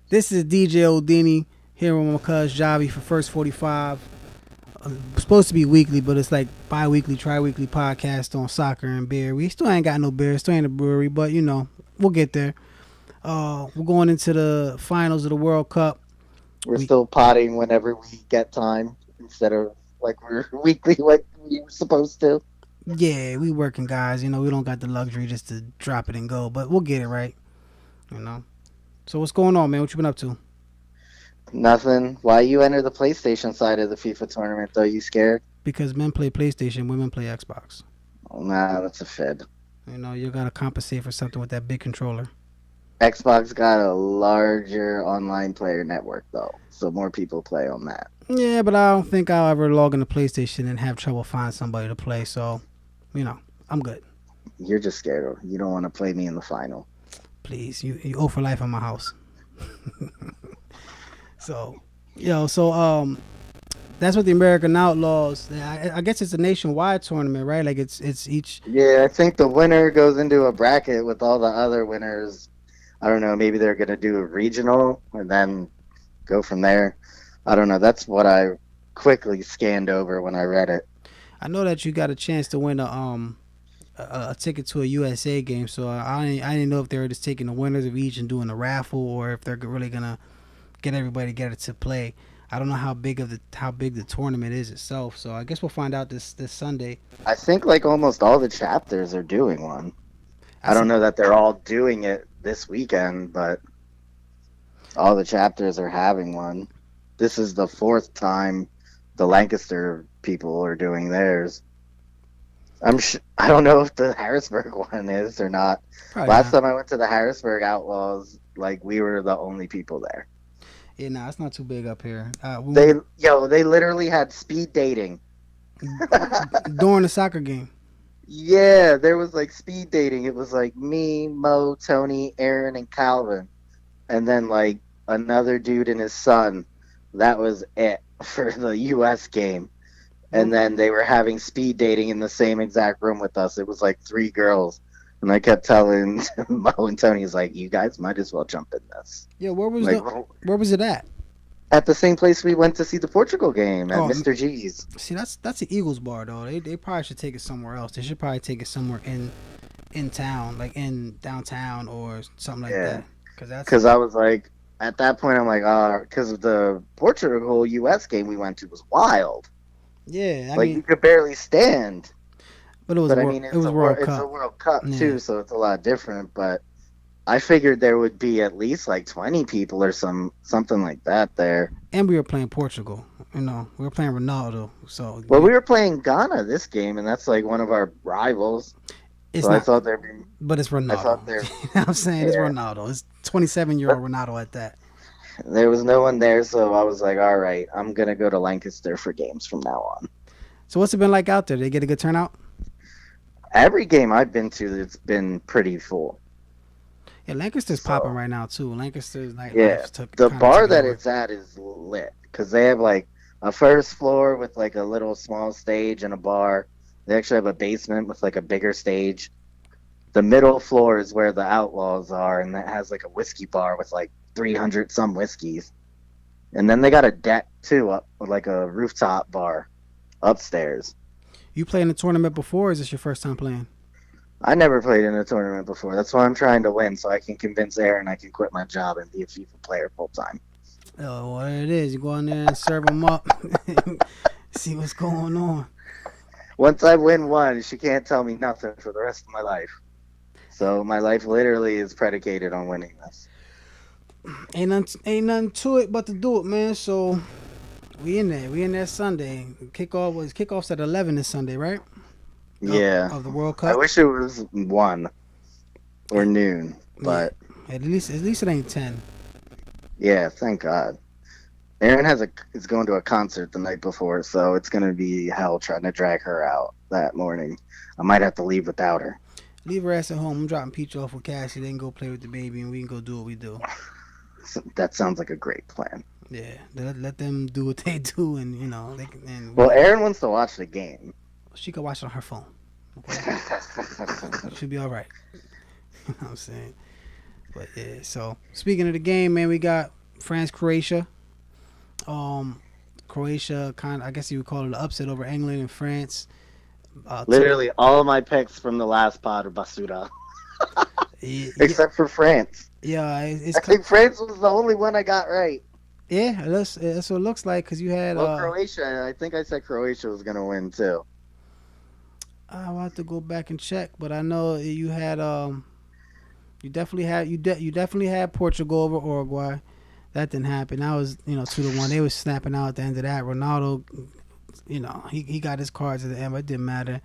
This is DJ Odini here with my cousin Javi for First 45. Supposed to be weekly, but it's like bi-weekly, tri-weekly podcast on soccer and beer. We still ain't got no beer, still ain't a brewery, but you know, we'll get there. We're going into the finals of the World Cup. We're We still potting whenever we get time instead of like we're weekly like we were supposed to. Yeah, we working guys. You know, we don't got the luxury just to drop it and go, but we'll get it right. You know. So what's going on, man? What you been up to? Nothing. Why you enter the PlayStation side of the FIFA tournament though? You scared? Because men play PlayStation, women play Xbox. Oh, nah, that's a fib. You know, you gotta compensate for something with that big controller. Xbox got a larger online player network though, so more people play on that. Yeah, but I don't think I'll ever log into PlayStation and have trouble finding somebody to play. So, you know, I'm good. You're just scared. You don't want to play me in the final. Please, you owe for life in my house. So, so that's what the American Outlaws. I guess it's a nationwide tournament, right? Like it's each. Yeah, I think the winner goes into a bracket with all the other winners. I don't know. Maybe they're gonna do a regional and then go from there. I don't know. That's what I quickly scanned over when I read it. I know that you got a chance to win a ticket to a USA game, so I didn't know if they were just taking the winners of each and doing a raffle, or if they're really gonna get everybody together to play. I don't know how big the tournament is itself, so I guess we'll find out this Sunday. I think like almost all the chapters are doing one. I That's don't know that they're all doing it this weekend, but all the chapters are having one. This is the fourth time the Lancaster people are doing theirs. I don't know if the Harrisburg one is or not. probably Last not. time I went to the Harrisburg Outlaws, like we were the only people there. Yeah, nah, it's not too big up here. They literally had speed dating. During the soccer game. Yeah, there was like speed dating. It was like me, Mo, Tony, Aaron, and Calvin, and then like another dude and his son. That was it for the U.S. game. And then they were having speed dating in the same exact room with us. It was like three girls. And I kept telling Mo and Tony, "Is like, you guys might as well jump in this." Yeah, Like where was it at? at the same place we went to see the Portugal game at Oh, Mr. G's. see, that's the Eagles bar though. They probably should take it somewhere else. They should probably take it somewhere in town, like in downtown or something like Yeah, that. Cause that's because I was like, at that point, I'm like, because the Portugal U.S. game we went to was wild. yeah. I Like you mean, could barely stand. but it was But I world, mean, it was World it's a Cup. World Cup Yeah, too, so it's a lot different. But I figured there would be at least like 20 people or something like that there. and we were playing Portugal. You know, we were playing Ronaldo, so Well, we were playing Ghana this game, and that's like one of our rivals. it's So I not. thought there'd be. But it's I Ronaldo. thought there. You know what I'm saying? It's Yeah. Ronaldo. It's 27-year-old Ronaldo at that. There was no one there, so I was like, all right, I'm gonna go to Lancaster for games from now on. So what's it been like out there? Did they get a good turnout? Every game I've been to, it's been pretty full. Yeah, Lancaster's So popping right now too. Lancaster's yeah, nightlife took the kind of bar took it that over. it's at is lit because they have like a first floor with like a little small stage and a bar. They actually have a basement with like a bigger stage. The middle floor is where the Outlaws are, and that has like a whiskey bar with like 300 some whiskeys. And then they got a deck too, up like a rooftop bar upstairs. You played in a tournament before? Or is this your first time playing? I never played in a tournament before. That's why I'm trying to win, so I can convince Aaron I can quit my job and be a FIFA player full time. Oh, what it is? You go in there and serve them up, see what's going on. Once I win one, she can't tell me nothing for the rest of my life. So my life literally is predicated on winning this. Ain't nothing to it but to do it, man. So we in there. We in there Sunday. Kickoff's at 11 this Sunday, right? Yeah. Of the World I Cup. wish it was 1 or noon, but At least it ain't 10. yeah, thank God. Aaron is going to a concert the night before, so it's going to be hell trying to drag her out that morning. I might have to leave without her. Leave her ass at home. I'm dropping Peach off with Cassie. They can go play with the baby, and we can go do what we do. So that sounds like a great plan. Yeah, let them do what they do, and you know they can. And Well, Aaron wants to watch the game. she can watch it on her phone. Okay? She'll be all right. You know what I'm saying? But yeah. So speaking of the game, man, we got France, Croatia. Um, Croatia kind of, I guess you would call it an upset over England and France. Took Literally, all of my picks from the last pod are basura, yeah, except for France. yeah, I think France was the only one I got right. yeah. That's what it looks like because you had Well, Croatia, I think I said Croatia was going to win too. I'll have to go back and check, but I know you had you definitely had Portugal over Uruguay. That didn't happen. That was 2-1. They was snapping out at the end of that. Ronaldo, he got his cards at the end, but it didn't matter.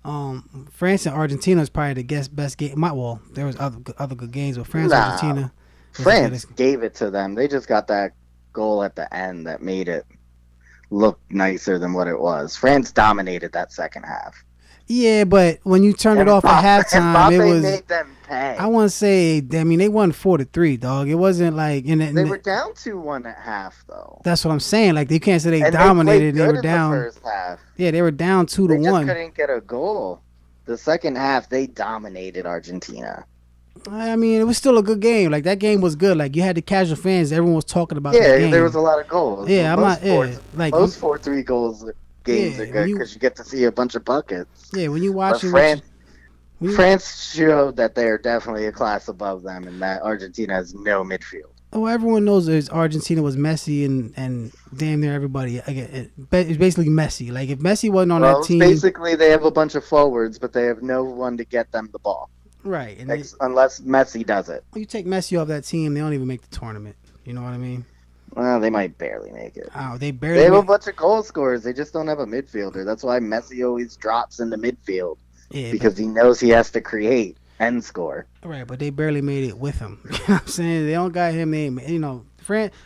France and Argentina is probably the best game. Well, there was other good games, but France Nah, Argentina. France gave it to them. They just got that goal at the end that made it look nicer than what it was. France dominated that second half. Yeah, but when you turned it off at halftime, Mbappe it was. made them pay. I want to say, I mean, they won 4-3, dog. It wasn't like They were down 2-1 at half, though. That's what I'm saying. Like, you can't say they And dominated. They They played were good in down. the first half. Yeah, they were down 2-1. They just couldn't get a goal. The second half, they dominated Argentina. I mean, it was still a good game. Like, that game was good. Like, you had the casual fans. Everyone was talking about that game. Yeah, there was a lot of goals. Yeah, most most 4-3 goals games are good because you get to see a bunch of buckets. Yeah, when you watch it. France showed that they're definitely a class above them, and that Argentina has no midfield. Oh, everyone knows that Argentina was Messi and damn near everybody. It's basically Messi. Like, if Messi wasn't on that team, basically they have a bunch of forwards, but they have no one to get them the ball. Right, and unless Messi does it. You take Messi off that team, they don't even make the tournament. You know what I mean? Well, they might barely make it. Oh, they have a bunch of goal scorers. They just don't have a midfielder. That's why Messi always drops in the midfield. Yeah, because he knows he has to create and score. Right, but they barely made it with him. You know what I'm saying? They don't got him.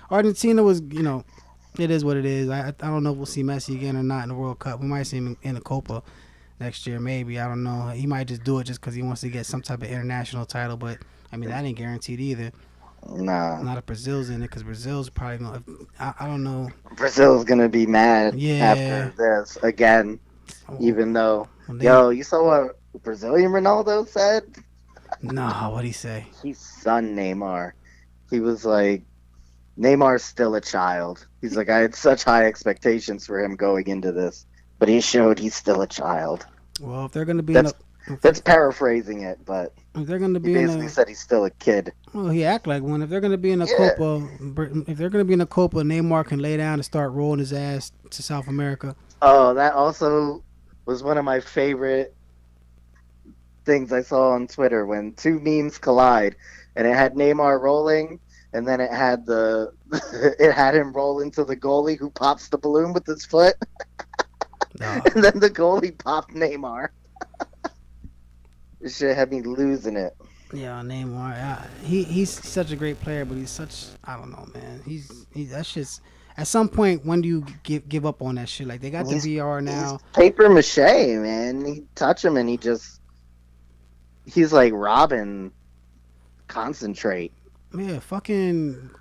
Argentina was, it is what it is. I don't know if we'll see Messi again or not in the World Cup. We might see him in the Copa next year, maybe. I don't know. He might just do it just because he wants to get some type of international title. But, I mean, that ain't guaranteed either. Nah. Not if Brazil's in it, because Brazil's probably going to, I don't know. Brazil's going to be mad after this again, even though, you saw what Brazilian Ronaldo said? No, what'd he say? He's son Neymar. He was like, Neymar's still a child. He's like, I had such high expectations for him going into this, but he showed he's still a child. Well, if they're going to be that's paraphrasing it, but if they're going to be he basically said he's still a kid. Well, he act like one. If they're going to be in a Copa, Neymar can lay down and start rolling his ass to South America. Oh, that also was one of my favorite things I saw on Twitter when two memes collide, and it had Neymar rolling, and then it had it had him roll into the goalie who pops the balloon with his foot, and then the goalie popped Neymar. This shit had me losing it. Yeah, Neymar. He's such a great player, but he's such, I don't know, man. He's that's just. At some point, when do you give up on that shit? Like, they got the VR now. Paper mache, man. You touch him and he's like Robin. Concentrate. Yeah, fucking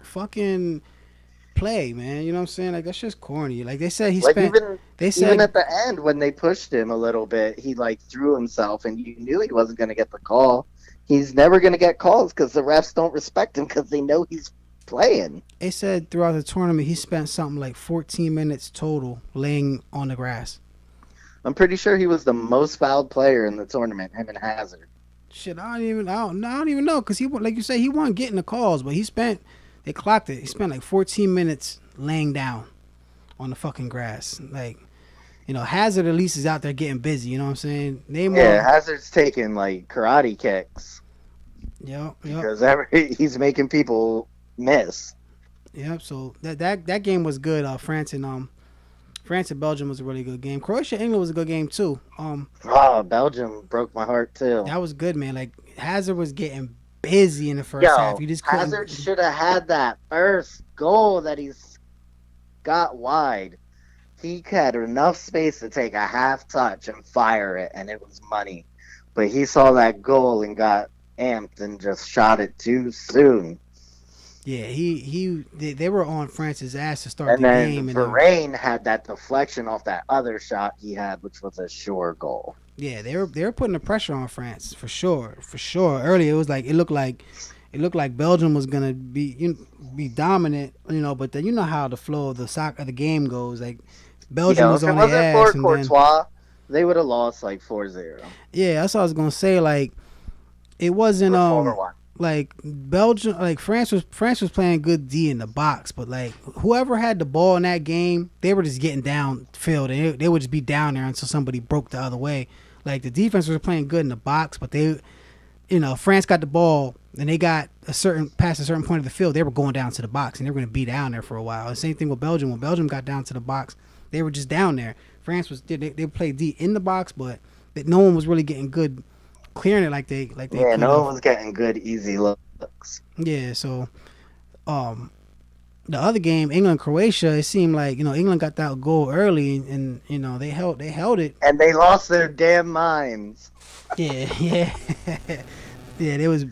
play, man. You know what I'm saying? Like, that's just corny. Like, they said even at the end when they pushed him a little bit, he like threw himself, and you knew he wasn't going to get the call. He's never going to get calls because the refs don't respect him because they know he's playing. They said throughout the tournament he spent something like 14 minutes total laying on the grass. I'm pretty sure he was the most fouled player in the tournament, him and Hazard. Shit, I don't even know, because he, like you say, he wasn't getting the calls, but they clocked it. He spent like 14 minutes laying down on the fucking grass. Like, Hazard at least is out there getting busy. You know what I'm saying? Yeah, Hazard's taking like karate kicks. Yep. Because he's making people miss. Yep. So that game was good. France and Belgium was a really good game. Croatia England was a good game too. Belgium broke my heart too. That was good, man. Like, Hazard was getting busy in the first half. You just couldn't. Hazard should have had that first goal that he's got wide. He had enough space to take a half touch and fire it, and it was money. But he saw that goal and got amped and just shot it too soon. Yeah, they were on France's ass to start the game. And then Varane had that deflection off that other shot he had, which was a sure goal. Yeah, they were putting the pressure on France for sure. Earlier, it looked like it looked like Belgium was gonna be dominant, but then you know how the flow of the game goes. Like Belgium Yeah, was if it on their wasn't ass, for and then Courtois, they would have lost like 4-0 yeah, that's what I was gonna say. Like it wasn't or 4-1. like Belgium, like France was playing good D in the box, but like whoever had the ball in that game, they were just getting downfield, and they would just be down there until somebody broke the other way. Like the defense was playing good in the box, but France got the ball and they got past a certain point of the field, they were going down to the box and they were going to be down there for a while. The same thing with Belgium. When Belgium got down to the box, they were just down there. France they played D in the box, but no one was really getting good clearing it like they Yeah, could no one have. was getting good, easy looks. Yeah, so um the other game, England Croatia, it seemed like England got that goal early and they held it. And they lost their damn minds. Yeah, yeah, yeah. They was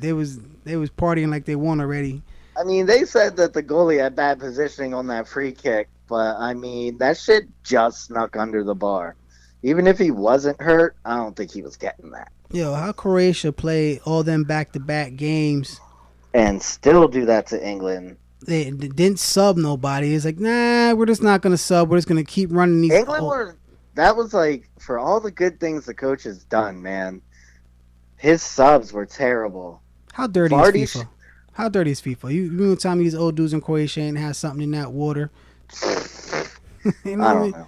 partying like they won already. I mean, they said that the goalie had bad positioning on that free kick, but I mean, that shit just snuck under the bar. Even if he wasn't hurt, I don't think he was getting that. Yo, how Croatia play all them back-to-back games And still do that to England. they didn't sub nobody. It's like, nah, we're just not gonna sub. We're just gonna keep running these. England were, that was like, for all the good things the coach has done, man, his subs were terrible. How dirty Vardy is FIFA? How dirty is FIFA? You gonna tell me these old dudes in Croatia ain't have something in that water? You know I what I don't mean? know.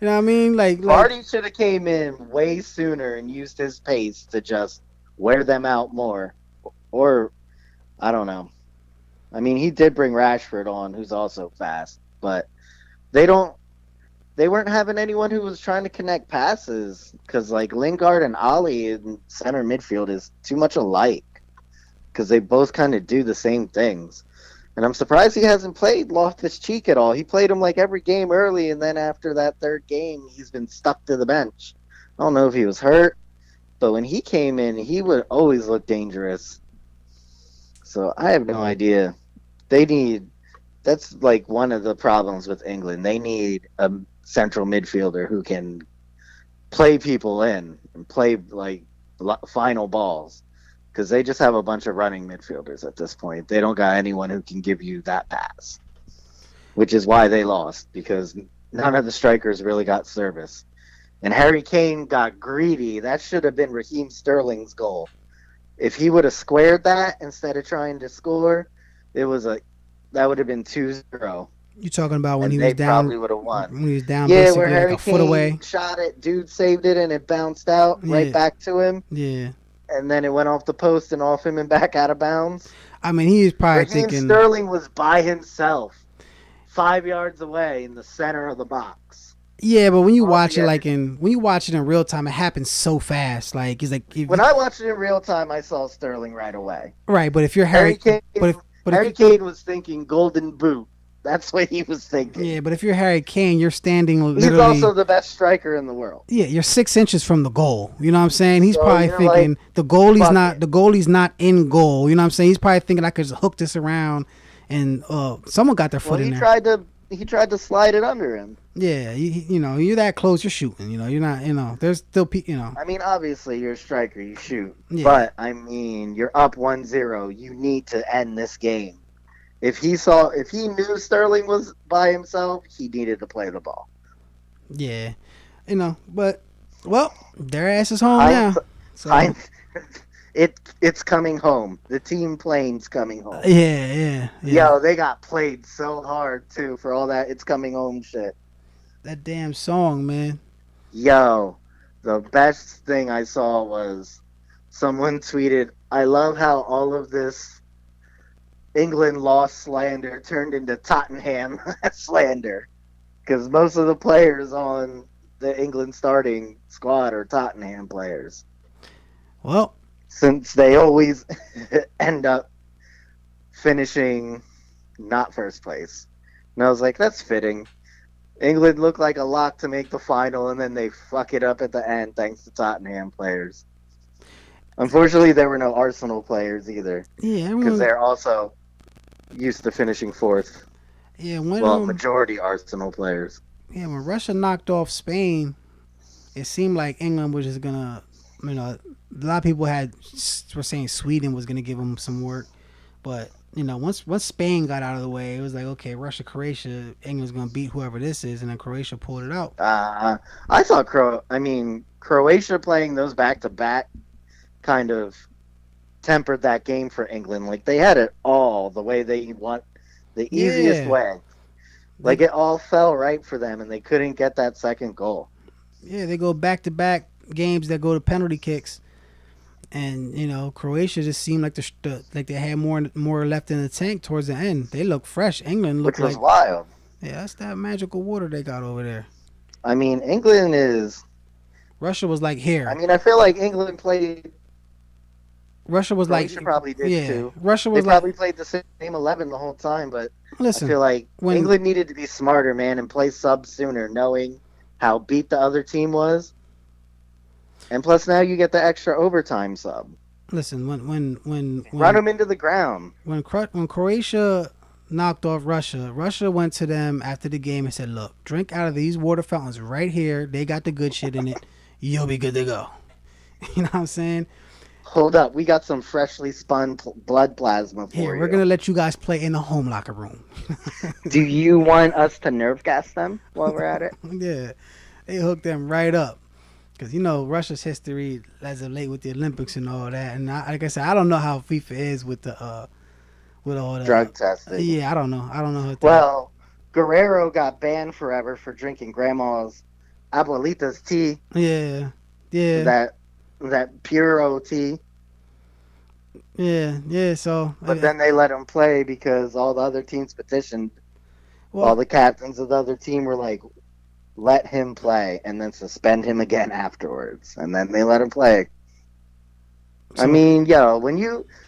You know what I mean? Like Vardy should have came in way sooner and used his pace to just wear them out more. Or, I don't know. I mean, he did bring Rashford on, who's also fast, but they weren't having anyone who was trying to connect passes because like Lingard and Ali in center midfield is too much alike because they both kind of do the same things. And I'm surprised he hasn't played Loftus-Cheek at all. He played him like every game early, and then after that third game, he's been stuck to the bench. I don't know if he was hurt, but when he came in, he would always look dangerous. So I have no idea. That's like one of the problems with England. They need a central midfielder who can play people in and play like final balls. Because they just have a bunch of running midfielders at this point. They don't got anyone who can give you that pass, which is why they lost, because none of the strikers really got service. And Harry Kane got greedy. That should have been Raheem Sterling's goal. If he would have squared that instead of trying to score, that would have been 2-0. you talking about when And he they was down? probably would have won. When he was down, Yeah, basically where Harry like a foot away. Kane shot it, dude saved it, and it bounced out Yeah. right back to him. Yeah, And then it went off the post and off him and back out of bounds. I mean he was probably Raheem thinking. Sterling was by himself, 5 yards away in the center of the box. Yeah, but when you All watch the it when you watch it in real time, it happens so fast. Like it's like When I watched it in real time, I saw Sterling right away. right. But if you're Harry Kane, but Harry if Kane was thinking golden boot. That's what he was thinking. yeah, but if you're Harry Kane, you're standing He's literally. also the best striker in the world. Yeah, you're 6 inches from the goal. You know what I'm saying? He's So probably you're thinking like, the goalie's fuck not in goal. You know what I'm saying? He's probably thinking I could just hook this around, and someone got their Well, foot in he there. tried to slide it under him. Yeah, you're that close, you're shooting. You're not. There's still I mean, obviously you're a striker, you shoot. Yeah. But I mean, you're up 1-0. You need to end this game. If he knew Sterling was by himself, he needed to play the ball. Yeah, But well, their ass is home now. So It's coming home. The team plane's coming home. yeah. Yo, they got played so hard too for all that it's coming home shit. That damn song, man. Yo, the best thing I saw was someone tweeted, "I love how all of this England lost slander turned into Tottenham slander." Because most of the players on the England starting squad are Tottenham players. Well, Since they always end up finishing not first place. And I was like, that's fitting. England looked like a lock to make the final, and then they fuck it up at the end thanks to Tottenham players. Unfortunately, there were no Arsenal players either, yeah, because they're also used to finishing fourth. yeah. Well, majority Arsenal players. Yeah, when Russia knocked off Spain, it seemed like England was just gonna, a lot of people were saying Sweden was gonna give them some work, But once Spain got out of the way, it was like, okay, Russia, Croatia, England's gonna beat whoever this is, and then Croatia pulled it out. I thought Croatia playing those back to back kind of tempered that game for England. Like they had it all the way they want, the easiest Yeah, way. Like it all fell right for them, and they couldn't get that second goal. yeah, they go back to back games that go to penalty kicks, and Croatia just seemed like like they had more left in the tank towards the end. They look fresh. England Which looked was like, wild. yeah, that's that magical water they got over there. I mean, England is. Russia was like I here. mean, I feel like England played. Russia was like, Croatia probably did yeah. too. Russia They was like, probably played the same 11 the whole time, but I listen, feel like when England needed to be smarter, man, and play subs sooner, knowing how beat the other team was. And plus, now you get the extra overtime sub. listen when Run them into the ground. when Croatia knocked off Russia, Russia went to them after the game and said, "Look, drink out of these water fountains right here. They got the good shit in it. You'll be good to go." You know what I'm saying? Hold up, we got some freshly spun blood plasma for Here, you. we're gonna let you guys play in the home locker room. Do you want us to nerve gas them while we're at it? Yeah, they hooked them right up. Because Russia's history as of late with the Olympics and all that, and like I said, I don't know how FIFA is with all the Drug testing. Yeah, I don't know. I don't know. Well, Guerrero got banned forever for drinking grandma's abuelita's tea. Yeah, yeah, That puro tea. yeah. So, But then they let him play because all the other teams petitioned. well, All the captains of the other team were like, let him play and then suspend him again afterwards. And then they let him play. So- I mean,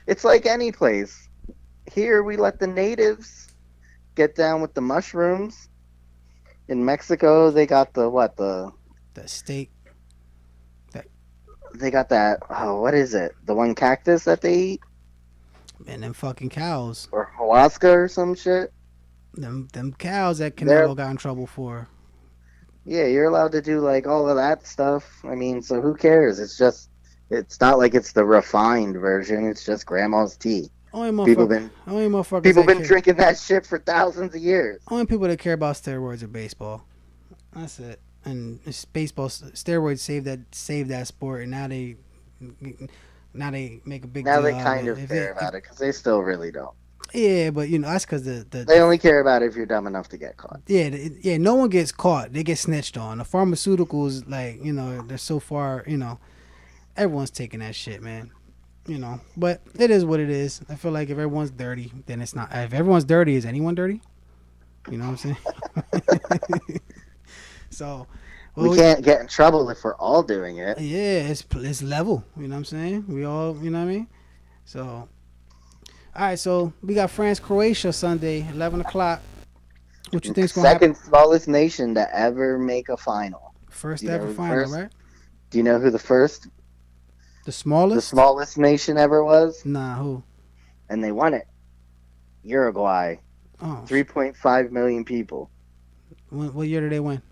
it's like any place. Here we let the natives get down with the mushrooms. In Mexico, they got the steak. they got that, what is it? The one cactus that they eat? And them fucking cows. Or ayahuasca or some shit? Them cows that Canelo got in trouble for. Yeah, you're allowed to do like all of that stuff. I mean, so who cares? It's not like it's the refined version. It's just grandma's tea. Only People motherfuckers been that care. drinking that shit for thousands of years. Only people that care about steroids are baseball. That's it. And it's baseball steroids saved that sport, and now they make a big Now deal they out kind of of it. care about it because they still really don't. Yeah, but that's because They only care about it if you're dumb enough to get caught. yeah, no one gets caught. They get snitched on. The pharmaceuticals, like, they're so far, everyone's taking that shit, man. But it is what it is. I feel like if everyone's dirty, then it's not. If everyone's dirty, is anyone dirty? You know what I'm saying? So, We can't get in trouble if we're all doing it. yeah, it's level. You know what I'm saying? We all, you know what I mean? So, all right. So we got France Croatia Sunday, 11 o'clock. What you think's gonna happen? Second smallest nation to ever make a final. First You know ever who final, first? right? Do you know who The smallest? the smallest nation ever was? Nah, who? And they won it. Uruguay. Oh, 3.5 million people. what year did they win?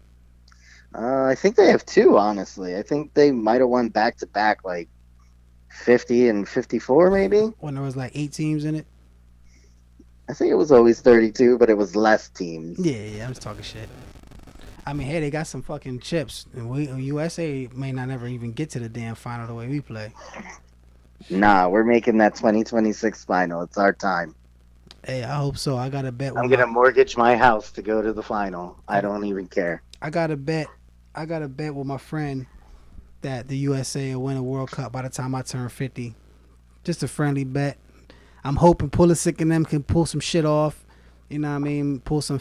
I think they have two, honestly. I think they might have won back to back, like 50 and 54, maybe. When there was like 8 teams in it. I think it was always 32, but it was less teams. Yeah, I'm just talking shit. I mean, hey, they got some fucking chips, and USA may not ever even get to the damn final the way we play. Nah, we're making that 2026 final. It's our time. Hey, I hope so. I got to bet. I'm gonna mortgage my house to go to the final. I don't even care. I got to bet. I got to bet with my friend that the USA will win a World Cup by the time I turn 50. Just a friendly bet. I'm hoping Pulisic and them can pull some shit off. You know what I mean? Pull some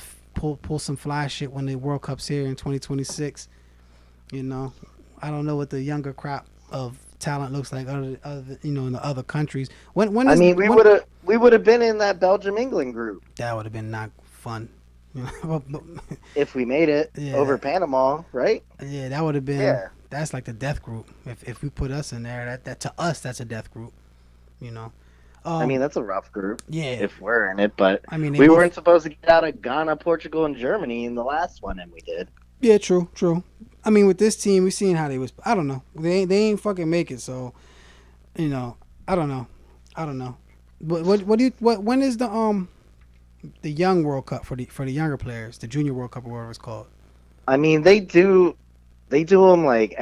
fly shit when the World Cup's here in 2026. I don't know what the younger crop of talent looks like other in the other countries. We would have been in that Belgium England group. That would have been not fun. If we made it over Panama, right? Yeah, that would have been. Yeah. That's like the death group. If we put us in there, that to us that's a death group. I mean, that's a rough group. Yeah. If we're in it, but I mean, we weren't supposed to get out of Ghana, Portugal, and Germany in the last one, and we did. Yeah, true. I mean, with this team, we seen how they was. I don't know. They ain't fucking make it. So, I don't know. What do you what when is the young World Cup for the younger players, the Junior World Cup or whatever it's called? I mean, they do them like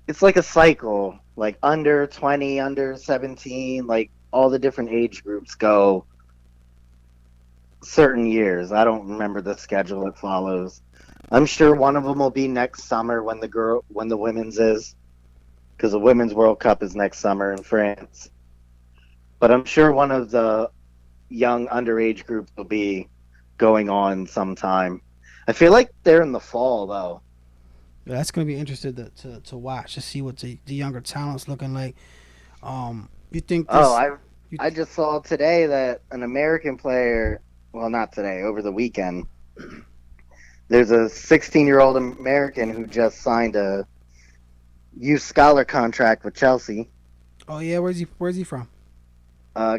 it's like a cycle, like under 20, under 17, like all the different age groups go certain years. I don't remember the schedule it follows. I'm sure one of them will be next summer when the women's is, because the women's World Cup is next summer in France. But I'm sure one of the young underage groups will be going on sometime. I feel like they're in the fall though. Yeah, that's gonna be interesting to watch to see what the younger talents looking like. You think Oh, this? I You, I just saw today that an American player, well, not today, over the weekend, there's a 16-year-old American who just signed a youth scholar contract with Chelsea. oh yeah, where's he from?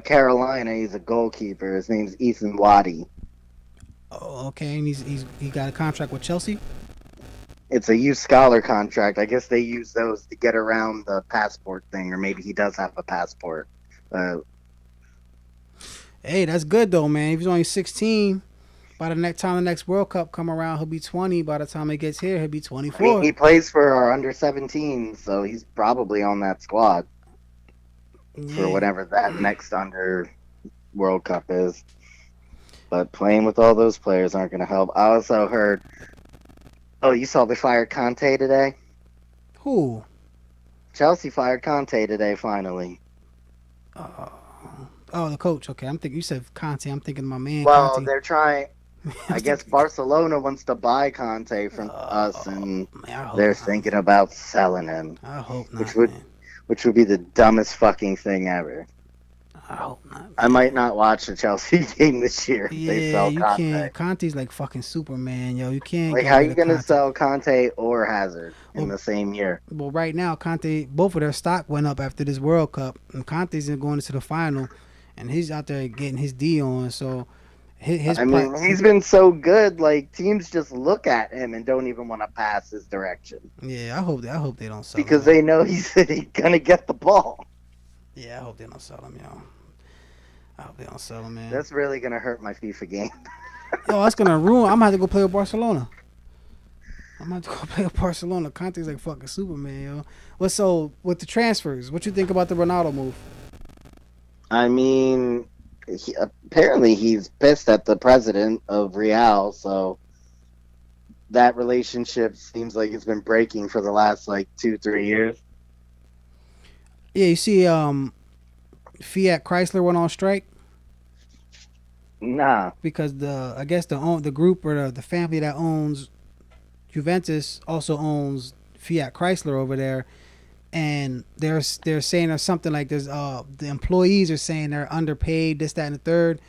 Carolina, he's a goalkeeper. His name's Ethan Waddy. Oh, okay, and he got a contract with Chelsea. It's a youth scholar contract. I guess they use those to get around the passport thing, or maybe he does have a passport. Uh, Hey, that's good though, man. If he's only 16, by the next time the next World Cup come around, he'll be 20. By the time he gets here, he'll be I mean, 24. he plays for our under 17, so he's probably on that squad for Yeah. whatever that next under World Cup is. But playing with all those players aren't going to help. I also heard, oh, you saw they fired Conte today? Who? Chelsea fired Conte today, finally. Uh, oh, the coach. Okay, I'm thinking you said Conte. I'm thinking my man Well, Conte. they're trying. I'm I guess thinking, Barcelona wants to buy Conte from us, oh and man, I hope they're not. thinking about selling him, I hope which not, would man. which would be the dumbest fucking thing ever. I hope not, I man. might not watch the Chelsea game this year if they Yeah, sell you Conte. can't. Conte's like fucking Superman, yo. You can't Like, get how rid you of gonna Conte. sell Conte or Hazard in Well, the same year? well, right now, Conte, both of their stock went up after this World Cup, and Conte's going into the final, and he's out there getting his D on. So his I play, mean, he's been so good. Like, teams just look at him and don't even want to pass his direction yeah. I hope they don't sell him, because yo. they know he's gonna get the ball. Yeah, I hope they don't sell him, yo. I hope they don't sell him, man. That's really gonna hurt my FIFA game. Yo, that's gonna ruin. I'm gonna have to go play with Barcelona. I'm gonna have to go play with Barcelona. Conte's like fucking Superman, yo. Well, so with the transfers, what you think about the Ronaldo move? I mean, apparently he's pissed at the president of Real, so that relationship seems like it's been breaking for the last like 2-3 years. Yeah, you see, Fiat Chrysler went on strike Nah, because I guess the group or the family that owns Juventus also owns Fiat Chrysler over there, and they're saying there's something like there's the employees are saying they're underpaid, this, that, and the third.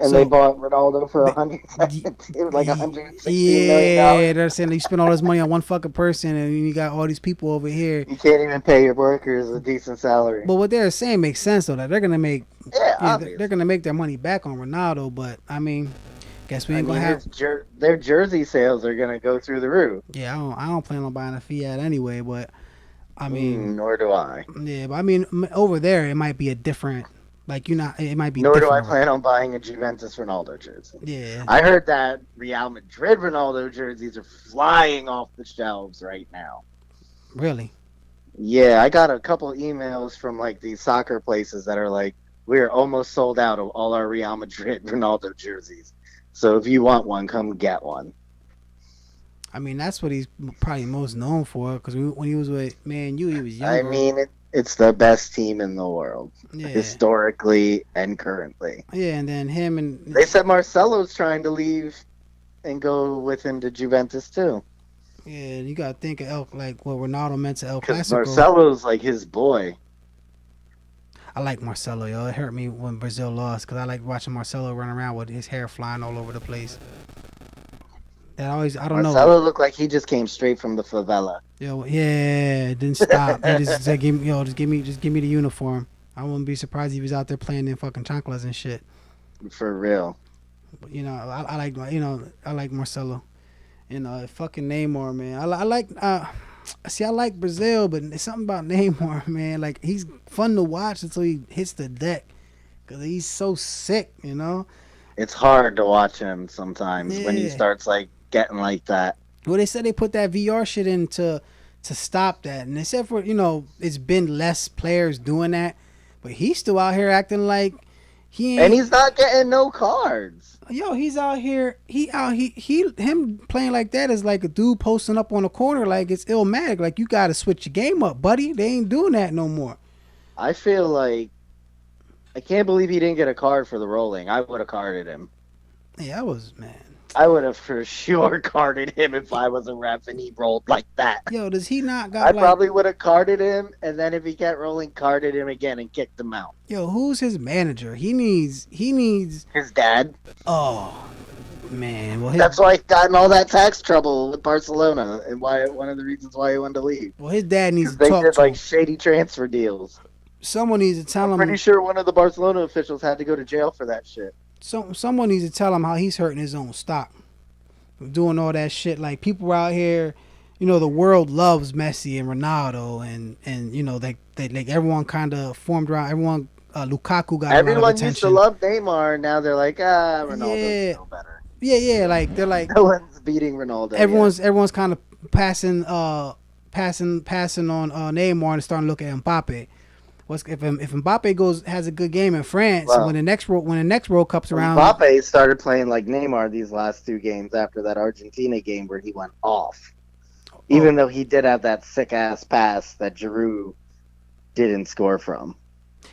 and they So bought Ronaldo for y- 117, like $116 million. yeah, they're saying you spend all this money on one fucking person, and you got all these people over here. You can't even pay your workers a decent salary. But what they're saying makes sense though. That they're gonna make, Yeah, yeah, obvious. they're gonna make their money back on Ronaldo. But I mean, guess we I ain't gonna mean, have. their jersey sales are gonna go through the roof. Yeah, I don't plan on buying a Fiat anyway. But I mean, Nor do I. yeah, but I mean, over there it might be a different. Like you not, it might be Nor do I different. plan on buying a Juventus Ronaldo jersey. Yeah, I heard that Real Madrid Ronaldo jerseys are flying off the shelves right now. really. Yeah, I got a couple emails from like these soccer places that are like, we're almost sold out of all our Real Madrid Ronaldo jerseys. So if you want one, come get one. I mean, that's what he's probably most known for. Because when he was with Man U, he was I younger. mean, it's the best team in the world, Yeah, historically and currently. yeah, and then him and They said Marcelo's trying to leave and go with him to Juventus too. yeah, you gotta think of like what Ronaldo meant to El Because Clasico. Marcelo's like his boy. I like Marcelo, yo. It hurt me when Brazil lost because I like watching Marcelo run around with his hair flying all over the place. That always, I don't know. Marcelo looked like he just came straight from the favela. Yo, yeah, it didn't stop. He just said, "Give me, yo, just give me the uniform." I wouldn't be surprised if he was out there playing in fucking chanclas and shit. For real. But, I like Marcelo. Fucking Neymar, man. I like See, I like Brazil, but it's something about Neymar, man. Like he's fun to watch until he hits the deck, cause he's so sick, you know. It's hard to watch him sometimes when he Yeah. starts like getting like that. Well, they said they put that VR shit in to stop that, and they said for it's been less players doing that, but he's still out here acting like he And ain't. he's not getting no cards. Yo, he's out here. Him playing like that is like a dude posting up on a corner like it's Illmatic. Like you got to switch your game up, buddy. They ain't doing that no more. I feel like I can't believe he didn't get a card for the rolling. I would have carded him. Yeah, I was man. I would have for sure carded him if I was a ref and he rolled like that. Yo, does he not I got like? probably would have carded him, and then if he kept rolling, carded him again and kicked him out. Yo, who's his manager? He needs. His dad. Oh man, That's why he got in all that tax trouble with Barcelona, and why one of the reasons why he wanted to leave. his dad needs 'Cause to they talk did to like him. shady transfer deals. Someone needs to tell I'm pretty him. sure one of the Barcelona officials had to go to jail for that shit. Someone needs to tell him how he's hurting his own stock. Doing all that shit. Like people out here, the world loves Messi and Ronaldo, and they like everyone kind of formed around everyone. Lukaku got a lot of Everyone attention. used to love Neymar, now they're like, Ronaldo's Yeah. still better. Yeah, like they're like No one's beating Ronaldo. everyone's kind of passing on Neymar and starting to look at Mbappe. If Mbappe has a good game in France, Wow. when the next World Cup's yet. around, Mbappe started playing like Neymar these last two games after that Argentina game where he went off. Even though he did have that sick ass pass that Giroud didn't score from.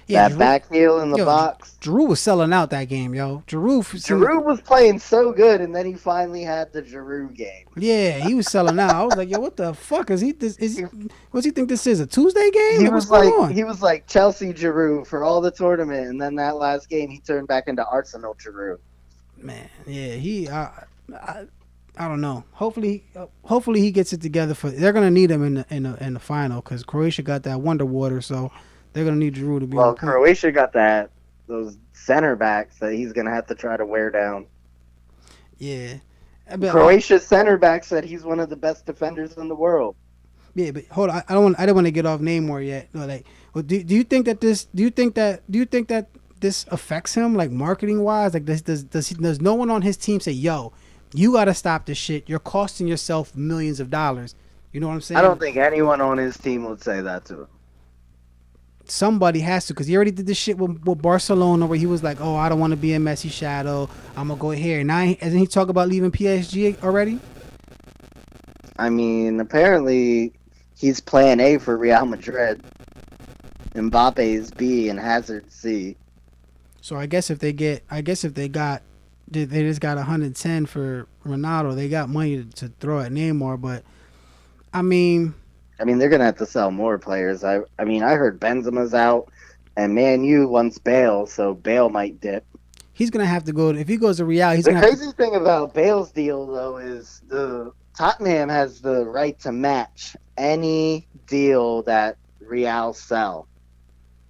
yeah, That back heel in the box. Giroud was selling out that game, yo. Giroud was playing so good, and then he finally had the Giroud game. Yeah, he was selling out. I was like, yo, what the fuck is he? What's he think this is, a Tuesday game? He What's was going on? like Chelsea Giroud for all the tournament, and then that last game he turned back into Arsenal Giroud. Man, yeah, I don't know. Hopefully he gets it together they're gonna need him in the final because Croatia got that wonder water, so they're gonna need Giroud to be. Well, on point. Croatia got those center backs that he's gonna have to try to wear down. Yeah, but, Croatia's center back said he's one of the best defenders in the world. yeah, but hold on. I don't want to get off Neymar yet. No, like, well, do you think that this affects him like marketing wise? Like, does no one on his team say, "Yo, you got to stop this shit. You're costing yourself millions of dollars." You know what I'm saying? I don't think anyone on his team would say that to him. Somebody has to, because he already did this shit with Barcelona where he was like, "Oh, I don't want to be in Messi shadow. I'm gonna go here." Now, hasn't he talk about leaving PSG already? I mean, apparently he's plan A for Real Madrid. Mbappe's B and Hazard C. So I guess if they just got 110 for Ronaldo, they got money to throw at Neymar. But I mean, they're gonna have to sell more players. I heard Benzema's out, and Man U wants Bale, so Bale might dip. he's gonna have to go. If he goes to Real, he's The gonna. crazy thing about Bale's deal, though, is the Tottenham has the right to match any deal that Real sell.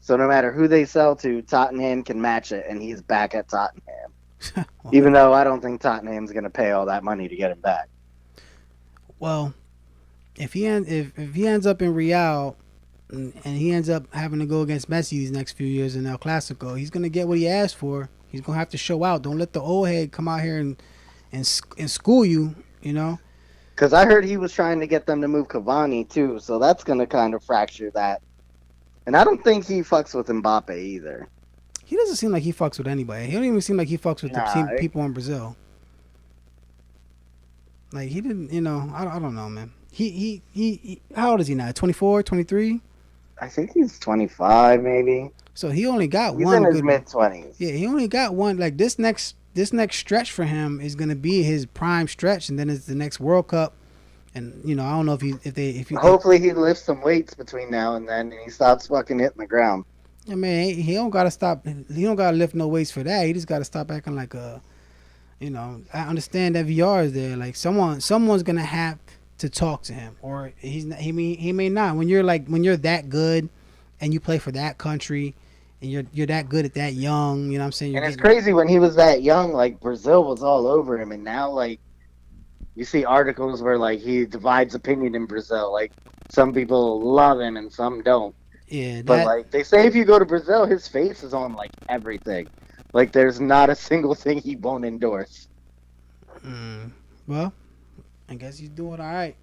So no matter who they sell to, Tottenham can match it, and he's back at Tottenham. Even though I don't think Tottenham's going to pay all that money to get him back. Well, if he ends up in Real, and he ends up having to go against Messi these next few years in El Clasico, he's gonna get what he asked for. He's gonna have to show out. Don't let the old head come out here and school you. You know. Because I heard he was trying to get them to move Cavani too, so that's going to kind of fracture that. And I don't think he fucks with Mbappe either. He doesn't seem like he fucks with anybody. He don't even seem like he fucks with Nah, people in Brazil. Like he didn't, I don't know, man. He how old is he now? 24, 23? I think he's 25, maybe. So he only got He's one in his good mid-20s. Yeah, he only got one. Like this next stretch for him is gonna be his prime stretch, and then it's the next World Cup. And I don't know if Hopefully he lifts some weights between now and then, and he stops fucking hitting the ground. I mean, he don't gotta stop. He don't gotta lift no weights for that. He just gotta stop acting like a. I understand that VR is there. Like someone's gonna have to talk to him, or he may not. When you're that good, and you play for that country, and you're that good at that young. You know what I'm saying? And it's crazy when he was that young. Like Brazil was all over him, and now like you see articles where like he divides opinion in Brazil. Like Some people love him and some don't. Yeah, But that. like they say, if you go to Brazil, his face is on like everything. Like there's not a single thing he won't endorse. Mm, well, I guess he's doing all right.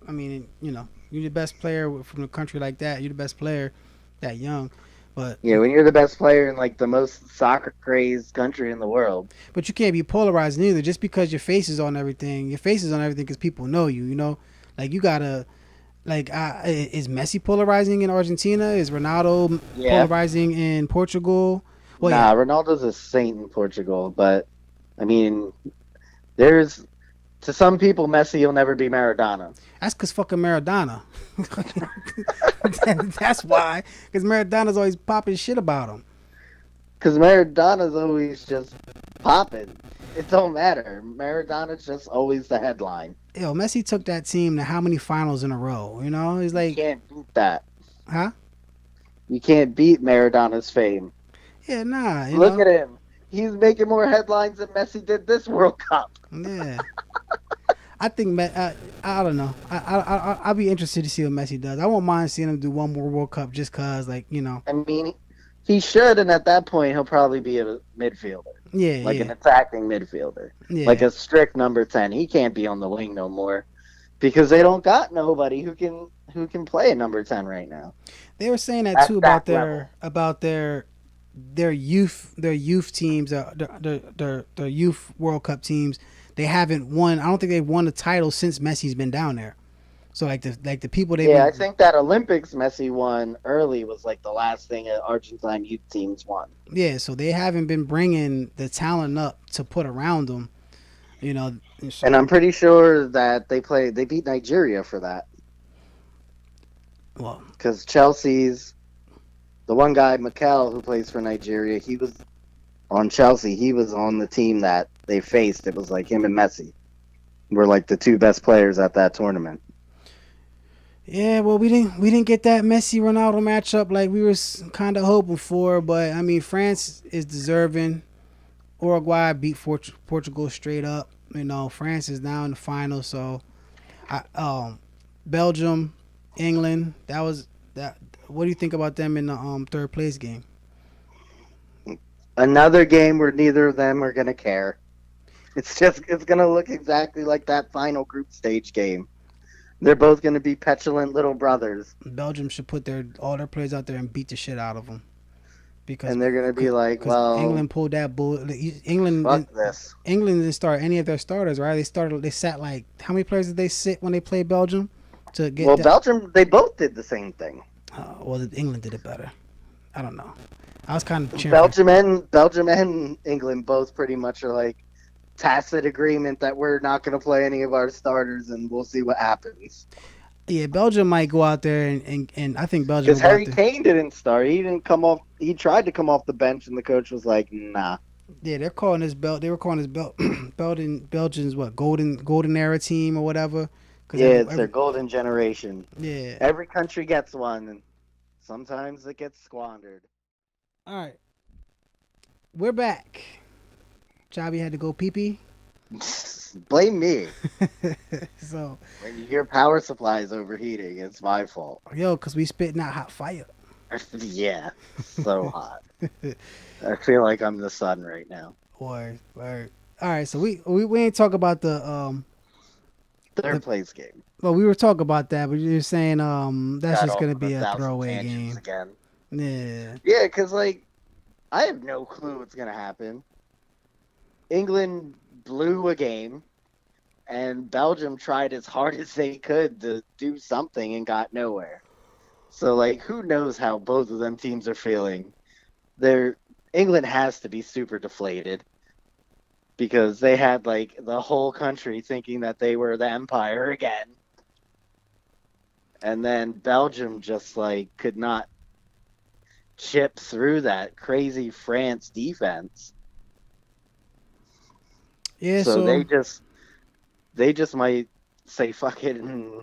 I mean, you're the best player from a country like that. You're the best player that young, but Yeah, when you're the best player in like the most soccer crazed country in the world. but you can't be polarizing either. Just because your face is on everything, your face is on everything because people know you. Like you gotta like. Is Messi polarizing in Argentina? Is Ronaldo Yeah. polarizing in Portugal? Well, yeah, Nah, Ronaldo's a saint in Portugal, but I mean, there's to some people, Messi will never be Maradona that's because fucking Maradona. That's why. Because Maradona's always popping shit about him. because Maradona's always just popping. It don't matter. Maradona's just always the headline. Yo, Messi took that team to how many finals in a row? He's You like, can't beat that. huh? You can't beat Maradona's fame. Yeah, nah, Look at him. He's making more headlines than Messi did this World Cup. Yeah. I think I don't know. I'll be interested to see what Messi does. I won't mind seeing him do one more World Cup just cause, like, I mean, he should, and at that point, he'll probably be a midfielder, yeah, like yeah, an attacking midfielder, yeah. like a strict number 10. He can't be on the wing no more because they don't got nobody who can play a number 10 right now. They were saying that At too that about their youth teams, their youth World Cup teams. They haven't won. I don't think they've won a title since Messi's been down there. So the people they've Yeah, I been, think that Olympics Messi won early was like the last thing Argentine youth teams won. yeah. So they haven't been bringing the talent up to put around them. And so, And I'm pretty sure that they beat Nigeria for that. well, Because Chelsea's the one guy, Mikel, who plays for Nigeria, he was on Chelsea. He was on the team that they faced. It was like him and Messi were like the two best players at that tournament. yeah. Well, we didn't get that Messi Ronaldo matchup like we were kind of hoping for. But I mean, France is deserving. Uruguay beat Portugal straight up. France is now in the final. So, Belgium, England. That was that. What do you think about them in the third place game? Another game where neither of them are going to care. It's going to look exactly like that final group stage game. They're both going to be petulant little brothers. Belgium should put all their players out there and beat the shit out of them. And they're going to be like, well, England pulled that bull. England didn't start any of their starters, right? They sat like, how many players did they sit when they played Belgium to get? Well, Belgium, they both did the same thing. Well, England did it better. I don't know. I was kind of cheering. Belgium and England both pretty much are like tacit agreement that we're not going to play any of our starters, and we'll see what happens. Yeah, Belgium might go out there and I think Belgium. Because Harry Kane didn't start. He didn't come off. He tried to come off the bench, and the coach was like, "Nah." Yeah, they're calling this belt. They were calling this belt. Belgium's what golden era team or whatever. Yeah, it's their golden generation. Yeah, every country gets one, and sometimes it gets squandered. All right, we're back. Javi had to go pee pee. Blame me. So when you hear power supplies overheating, it's my fault. Yo, because we spitting out hot fire. Yeah, so hot. I feel like I'm the sun right now. Word. All right, so we ain't talk about the third place game. Well, we were talking about that, but you're saying that's just gonna be a throwaway game again. Yeah, because like I have no clue what's gonna happen. England blew a game, and Belgium tried as hard as they could to do something and got nowhere. So, like, who knows how both of them teams are feeling? England has to be super deflated because they had, like, the whole country thinking that they were the empire again. And then Belgium just, like, could not chip through that crazy France defense. Yeah, so they just might say fuck it and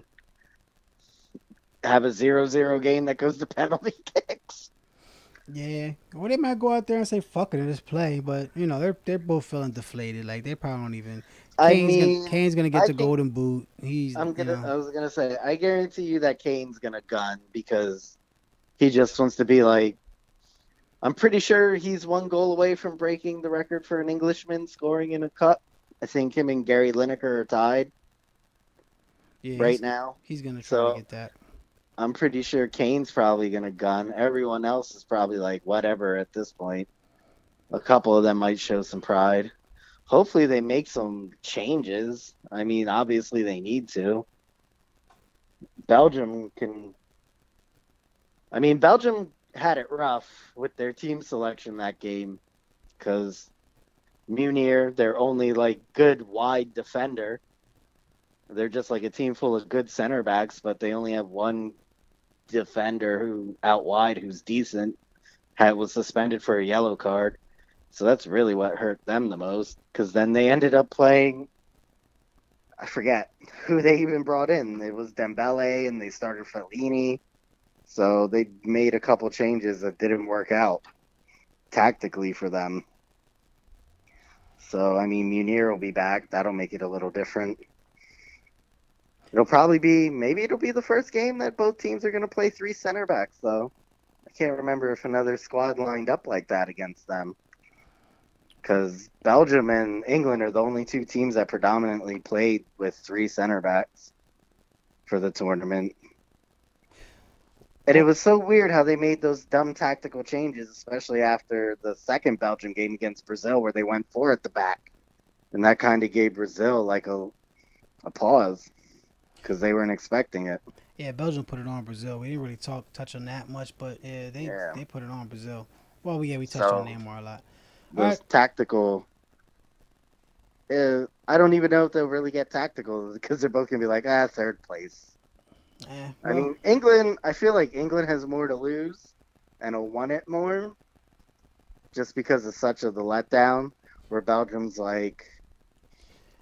have a 0-0 game that goes to penalty kicks. Yeah, or they might go out there and say fuck it and just play, but you know they're both feeling deflated. Like they probably don't even. I mean, Kane's gonna get I the can. golden boot. He's you know I was gonna say, I guarantee you that Kane's gonna gun because he just wants to be like. I'm pretty sure he's one goal away from breaking the record for an Englishman scoring in a cup. I think him and Gary Lineker are tied yeah right now. he's gonna try to So get that. I'm pretty sure Kane's probably gonna gun. Everyone else is probably like whatever at this point. A couple of them might show some pride. Hopefully they make some changes. I mean, obviously they need to. Belgium can Belgium had it rough with their team selection that game because Munir, their only like good wide defender. They're just like a team full of good center backs, but they only have one defender who out wide who's decent. Was suspended for a yellow card. So that's really what hurt them the most because then they ended up playing. I forget who they even brought in. It was Dembele, and they started Fellini. So they made a couple changes that didn't work out tactically for them. So I mean, Munir will be back. That'll make it a little different. Maybe it'll be the first game that both teams are going to play three center backs. Though I can't remember if another squad lined up like that against them. Because Belgium and England are the only two teams that predominantly played with three center backs for the tournament. And it Well, was so weird how they made those dumb tactical changes, especially after the second Belgium game against Brazil, where they went four at the back. And that kind of gave Brazil like a pause because they weren't expecting it. yeah, Belgium put it on Brazil. We didn't really touch on that much, but yeah, Yeah. they put it on Brazil. Well, we touched on So Neymar a lot. All right, those tactical. I don't even know if they'll really get tactical because they're both going to be like, third place. I well, mean, England, I feel like England has more to lose and will want it more just because of such of the letdown, where Belgium's like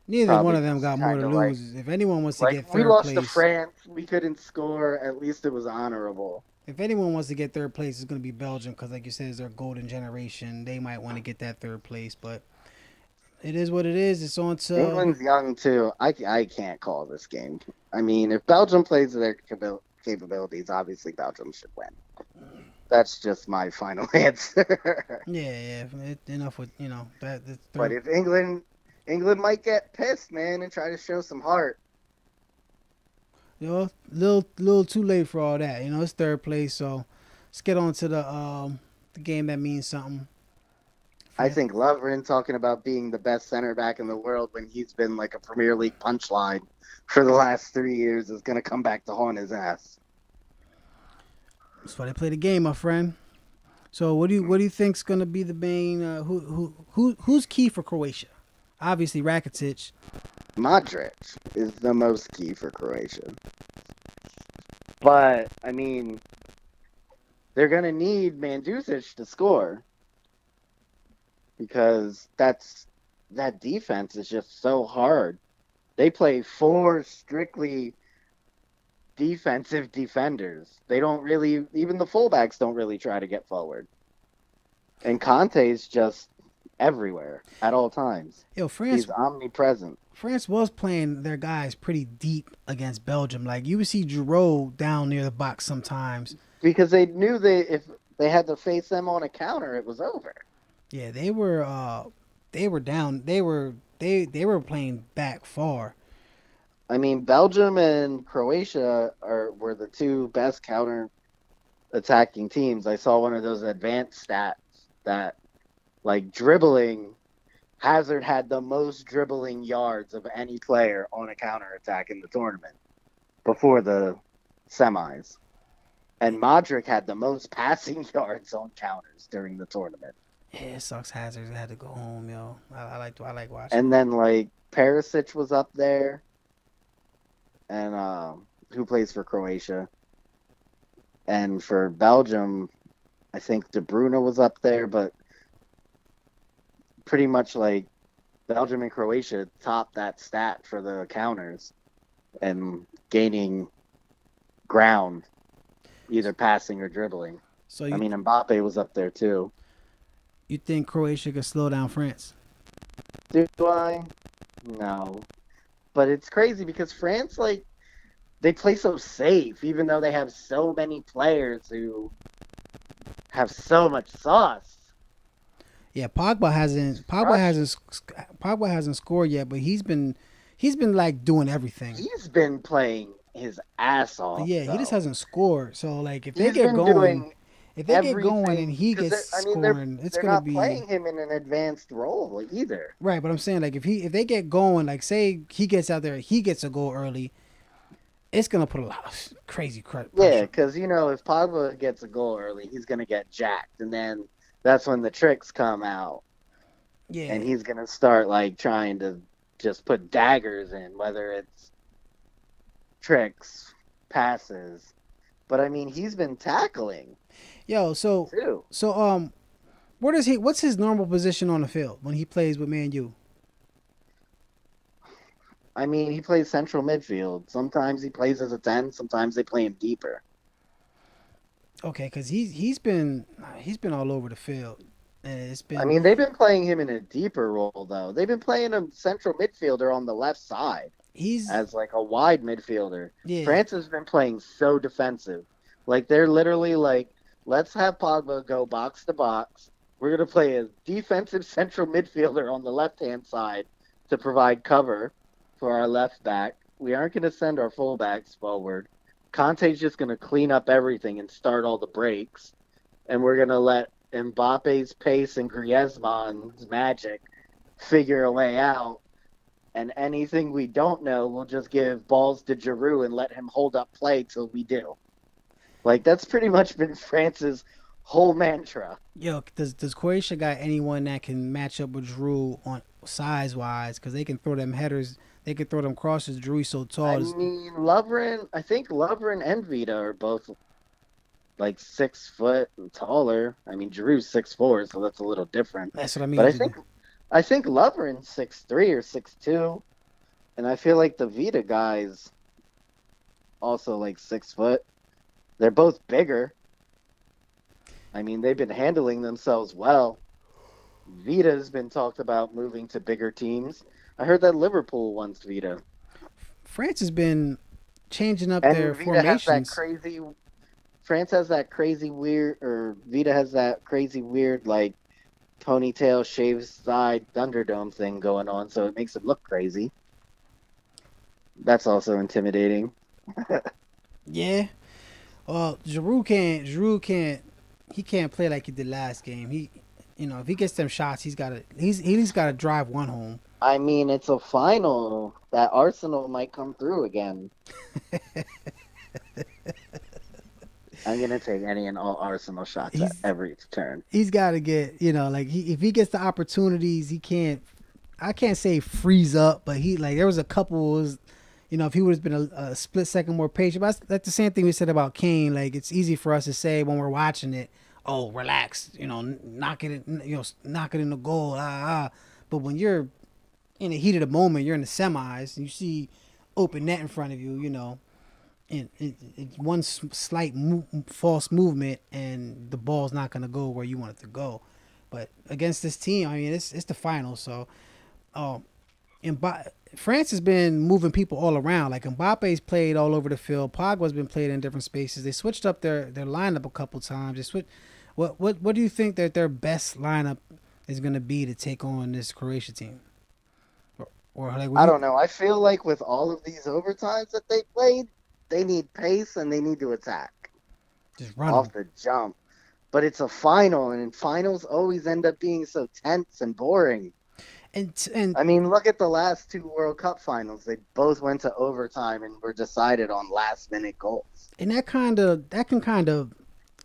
neither one probably of them just got more kind to of like, lose. If anyone wants to get we third lost to place, France, we couldn't score, at least it was honorable. if anyone wants to get third place, it's going to be Belgium because, like you said, it's their golden generation. They might want to get that third place, but it is what it is. It's on to England's young too. I can't call this game. I mean, if Belgium plays to their capabilities, obviously Belgium should win. That's just my final answer. enough with that. The But third, if England might get pissed, man, and try to show some heart. little too late for all that. It's third place, so let's get on to the game that means something. I France, think Lovren talking about being the best center back in the world when he's been like a Premier League punchline for the last 3 years is going to come back to haunt his ass. that's why they play the game, my friend. So what do you think's gonna be the main who's key for Croatia? Obviously Rakitic. Modric is the most key for Croatia. But, I mean, they're going to need Mandzukic to score because that defense is just so hard. They play four strictly defensive defenders. They don't really, even the fullbacks don't really try to get forward. And Conte's just everywhere at all times. Yo, He's omnipresent. France was playing their guys pretty deep against Belgium. Like you would see Giroud down near the box sometimes. Because they knew if they had to face them on a counter, it was over. Yeah, they were down. They were playing back far. I mean, Belgium and Croatia were the two best counter attacking teams. I saw one of those advanced stats that, like, dribbling, Hazard had the most dribbling yards of any player on a counter attack in the tournament before the semis. And Modric had the most passing yards on counters during the tournament. Yeah, it sucks. Hazard had to go home, yo. I like watching And him. then, like, Perisic was up there, and who plays for Croatia. And for Belgium, I think De Bruyne was up there, but pretty much like Belgium and Croatia topped that stat for the counters and gaining ground, either passing or dribbling. So I mean, Mbappe was up there too. you think Croatia could slow down France? Do I? No. But it's crazy because France, like, they play so safe, even though they have so many players who have so much sauce. Yeah, Pogba hasn't. It's crushing. Pogba hasn't scored yet, but he's been like doing everything. He's been playing his ass off, Yeah, he just though. hasn't scored. So like, He's been doing if they get going and everything he because gets I mean they're scoring, it's they're gonna not be playing him in an advanced role either. right. But I'm saying like if they get going, like say he gets out there, he gets a goal early, it's gonna put a lot of crazy Yeah, pressure. because if Pogba gets a goal early, he's gonna get jacked, and then that's when the tricks come out, and Yeah, he's gonna start like trying to just put daggers in, whether it's tricks, passes. But I mean, he's been tackling yo. too. So where does he? What's his normal position on the field when he plays with Man U? I mean, he plays central midfield. Sometimes he plays as a 10, sometimes they play him deeper. Okay, because he's been all over the field, and it's I been mean, they've been playing him in a deeper role, though. They've been playing him central midfielder on the left side he's as like a wide midfielder. yeah. France has been playing so defensive. Like, they're literally like, let's have Pogba go box to box. We're going to play a defensive central midfielder on the left hand side to provide cover for our left back. We aren't going to send our fullbacks forward. Conte's just going to clean up everything and start all the breaks. And we're going to let Mbappe's pace and Griezmann's magic figure a way out. And anything we don't know, we'll just give balls to Giroud and let him hold up play till we do. Like, that's pretty much been France's whole mantra. Yo, does Croatia got anyone that can match up with Drew on size wise? Because they can throw them headers, they can throw them crosses. Drew's so I tall. mean, I think Lovren and Vida are both like 6 foot and taller. I mean, Giroud's 6'4", so that's a little different. That's what I But mean. I think Lovren's 6'3" or 6'2", and I feel like the Vida guy's also like 6 foot. They're both bigger. I mean, they've been handling themselves well. Vita's been talked about moving to bigger teams. I heard that Liverpool wants Vita. France has been changing up their And Vita has that formations. crazy France has that crazy weird or Vita has that crazy weird like ponytail shaved side Thunderdome thing going on, so it makes it look crazy. That's also intimidating. Yeah. Well, Giroud can't. He can't play like he did last game. If he gets them shots, he's got to drive one home. I mean, it's a final that Arsenal might come through again. I'm gonna take any and all Arsenal shots at He's every turn. he's got to get like if he gets the opportunities, he can't. I can't say freeze up, but he like there was a couple was if he would have been a split second more patient. But that's the same thing we said about Kane. Like it's easy for us to say when we're watching it, oh relax, knock it, knock it in the goal, But when you're in the heat of the moment, you're in the semis, and you see open net in front of you, and one slight false movement, and the ball's not gonna go where you want it to go. But against this team, I mean, it's the final, so. Um, France has been moving people all around. Like Mbappe's played all over the field. Pogba's been played in different spaces. They switched up their lineup a couple times. They switch. What do you think that their best lineup is going to be to take on this Croatia team? Or like what I do you don't know. I feel like with all of these overtimes that they played, they need pace and they need to attack just run off them? the jump. But it's a final, and finals always end up being so tense and boring. And I mean, look at the last two World Cup finals. They both went to overtime and were decided on last minute goals. and that can kind of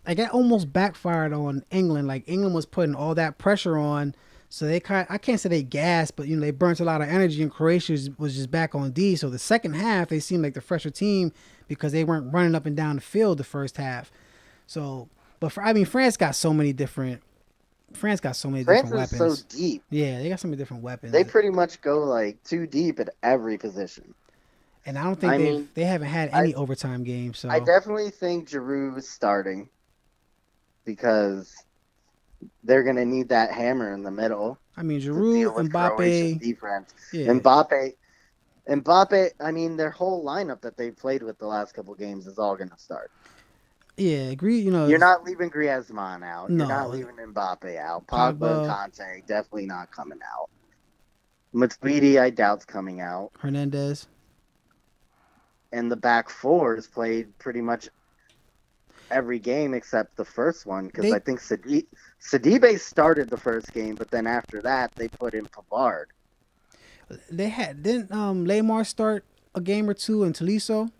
like that almost backfired on England. Like England was putting all that pressure on, so I can't say they gassed, but they burnt a lot of energy, and Croatia was just back on D. So the second half they seemed like the fresher team because they weren't running up and down the field the first half. So, but I mean France got so many France different is so weapons. deep. Yeah, they got so many different They weapons, pretty much go like too deep at every position. and I don't think I mean, they haven't had I any overtime games. I So definitely think Giroud is starting. because they're going to need that hammer in the middle I mean, to Giroud, deal with Croatia's Mbappe, defense. yeah, Mbappe, I mean, their whole lineup that they've played with the last couple games is all going to start. yeah, agree. You know, You're not leaving Griezmann out. You're not no, leaving Mbappe out. Pogba and Pogba, Conte definitely not coming out. Matuidi, I doubt's coming out. Hernandez. And the back four has played pretty much every game except the first one because I They think Sidibe started the first game, but then after that they put in Pavard. they had didn't Lamar start a game or two in Tolisso?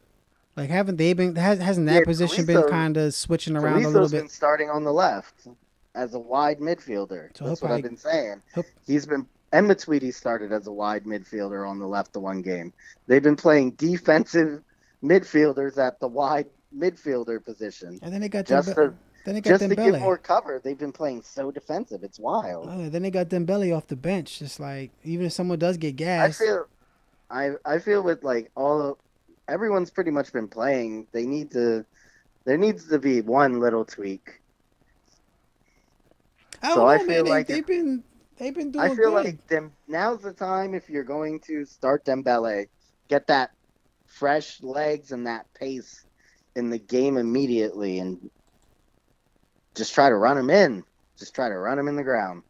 Like haven't they been hasn't Yeah, that position been kind of switching around a little Toliso's bit? been starting on the left as a wide midfielder. So That's what I've been saying. he'll He's been and Matuidi started as a wide midfielder on the left the one game. They've been playing defensive midfielders at the wide midfielder position. and then they got Just them. to Then they got just to give Dembele. more cover, they've been playing so defensive. It's wild. Then they got Dembele off the bench. Just like even if someone does get I gas, feel I feel with like everyone's pretty much been playing. There needs to be one little tweak. I don't So know, I man. feel like They've been I doing feel good. like now's the time if you're going to start Dembele, get that fresh legs and that pace in the game immediately, and just try to run him in. Just try to run him in the ground.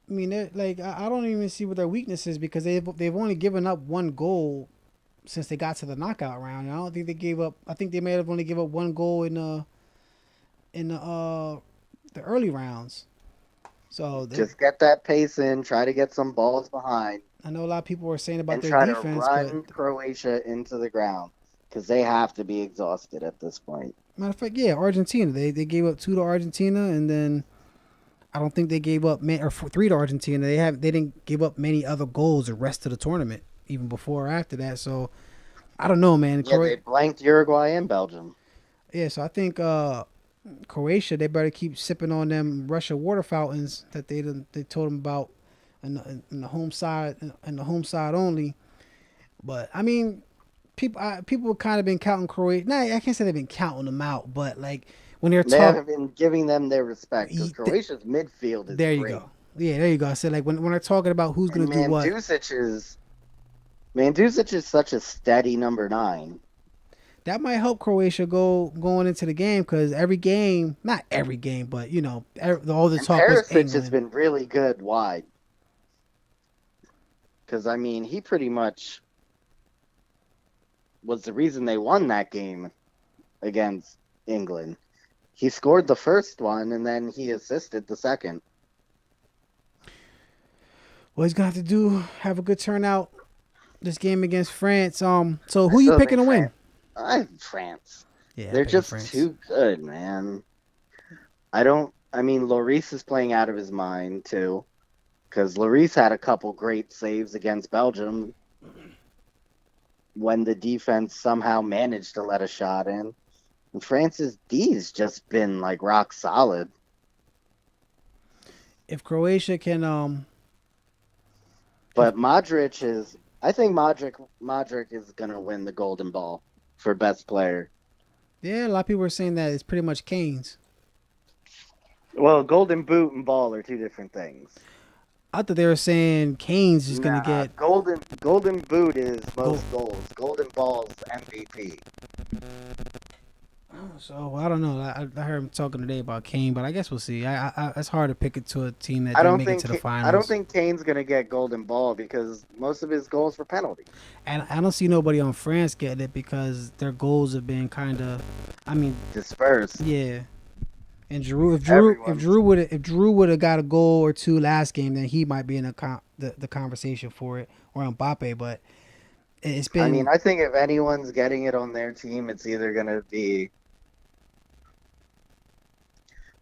I mean, like I don't even see what their weakness is because they've only given up one goal since they got to the knockout round. I don't think they gave up. I think they may have only given up one goal in the early rounds. So Just get that pace in. Try to get some balls behind. I know a lot of people were saying about And their try to defense, run but Croatia into the ground because they have to be exhausted at this point. matter of fact, yeah, Argentina. They gave up 2 to Argentina, and then I don't think they gave up 3 to Argentina. They didn't give up many other goals the rest of the tournament, even before or after that. So I don't know, man. Yeah, they blanked Uruguay and Belgium. Yeah, so I think Croatia, they better keep sipping on them Russia water fountains that they told them about in the home side and the home side only. But I mean, people have kind of been counting Croatia. Nah, I can't say they've been counting them out, but like when they're They talking, haven't been giving them their respect because Croatia's midfield is there you great. go. Yeah, there you go. I said like when they're talking about who's going to do what. Mandzukic is such a steady number 9. That might help Croatia going into the game because every game, not every game, but you know, all the And talk was Perisic England. has been really good wide. Because, I mean, he pretty much was the reason they won that game against England. He scored the first one, and then he assisted the second. Well, he's gonna have to have a good turnout this game against France. So who you picking to win? France. Yeah, They're just too good, man. I mean, Lloris is playing out of his mind, too. Because Lloris had a couple great saves against Belgium when the defense somehow managed to let a shot in. And France's D's just been, like, rock solid. If Croatia can, But Modric is... I think Modric is going to win the Golden Ball for best player. Yeah, a lot of people are saying that it's pretty much Kane's. Well, Golden Boot and Ball are two different things. I thought they were saying Kane's is gonna get Golden Boot is most goals. Golden Ball's MVP. So I don't know. I heard him talking today about Kane, but I guess we'll see. It's hard to pick it to a team that didn't make it to the finals. I don't think Kane's gonna get Golden Ball because most of his goals were penalties. And I don't see nobody on France getting it because their goals have been kind of, dispersed. Yeah. And if Drew would have got a goal or two last game, then he might be in the conversation for it, or Mbappe. But it's been. I mean, I think if anyone's getting it on their team, it's either gonna be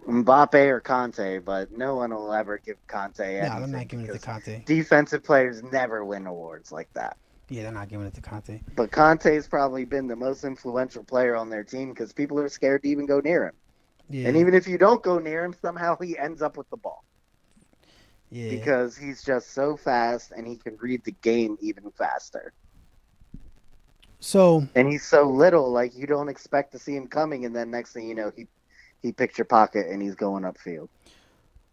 Mbappe or Conte. But no one will ever give Conte anything. No, I'm not giving it to Conte. Defensive players never win awards like that. Yeah, they're not giving it to Conte. But Conte's probably been the most influential player on their team because people are scared to even go near him. Yeah. And even if you don't go near him, somehow he ends up with the ball. Yeah. Because he's just so fast and he can read the game even faster. So. And he's so little, like you don't expect to see him coming, and then next thing you know, he he picked your pocket and he's going upfield.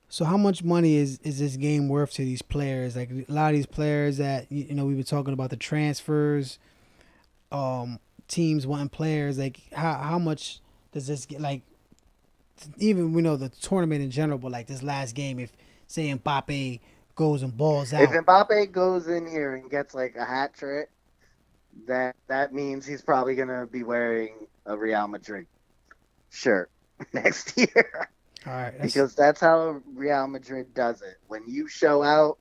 So how much money is this game worth to these players? Like a lot of these players that we were talking about the transfers, teams wanting players. Like how much does this get? Like even we know the tournament in general, but like this last game, if say Mbappe goes and balls If out, Mbappe goes in here and gets like a hat trick, that means he's probably gonna be wearing a Real Madrid shirt next year. all right, Because that's how Real Madrid does it. When you show out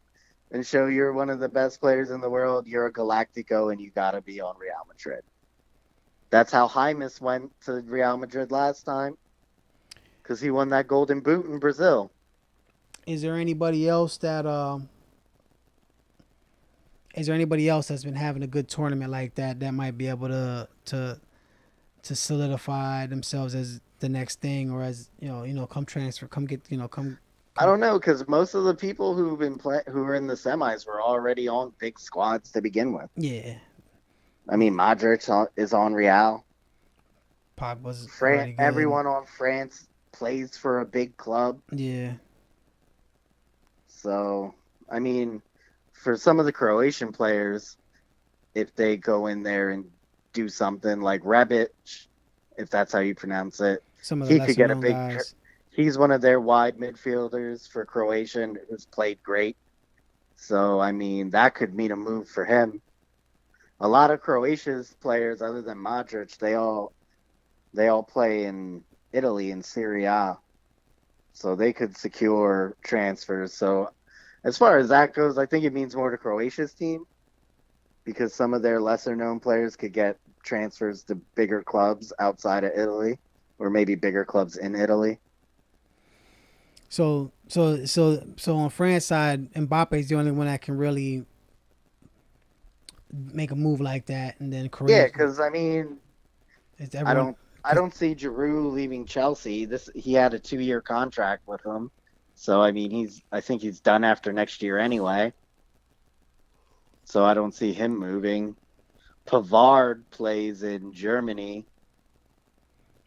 and show you're one of the best players in the world, you're a Galactico and you got to be on Real Madrid. That's how James went to Real Madrid last time because he won that golden boot in Brazil. is there anybody else that is there anybody else that's been having a good tournament like that that might be able to solidify themselves as the next thing, or as come transfer, come get I come don't know because most of the people who were in the semis were already on big squads to begin with. yeah. I mean, Modric is on Real. Pogba's already good. Everyone on France plays for a big club. Yeah. So, I mean, for some of the Croatian players, if they go in there and do something like Rebic, if that's how you pronounce it, Some of the he could lesser get a known big. guys. He's one of their wide midfielders for Croatian who's played great. So, I mean, that could mean a move for him. A lot of Croatia's players, other than Modric, they all play in Italy and Serie A, so they could secure transfers. So, as far as that goes, I think it means more to Croatia's team because some of their lesser known players could get transfers to bigger clubs outside of Italy, or maybe bigger clubs in Italy. So on France side, Mbappe's the only one that can really make a move like that, and then Yeah, Korea. because I mean, It's I everyone. don't, I don't see Giroud leaving Chelsea. He had a 2-year contract with them, so I mean, I think he's done after next year anyway. So I don't see him moving. Pavard plays in Germany.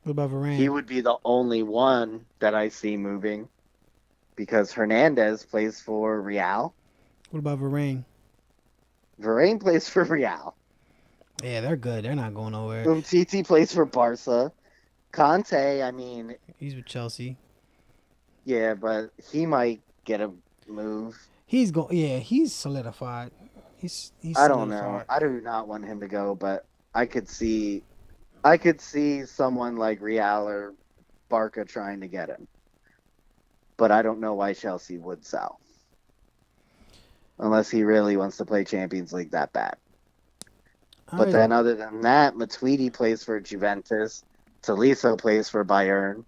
What about He Varane? would be the only one that I see moving because Hernandez plays for Real. What about Varane? Varane plays for Real. Yeah, they're good. They're not going nowhere. Umtiti plays for Barca. Conte, I mean, He's with Chelsea. yeah, but he might get a move. He's go. Yeah, he's solidified. He's I don't know. solidified. I do not want him to go, but I could see someone like Real or Barca trying to get him. But I don't know why Chelsea would sell. Unless he really wants to play Champions League that bad. All But right. then other than that, Matuidi plays for Juventus. Tolisso plays for Bayern.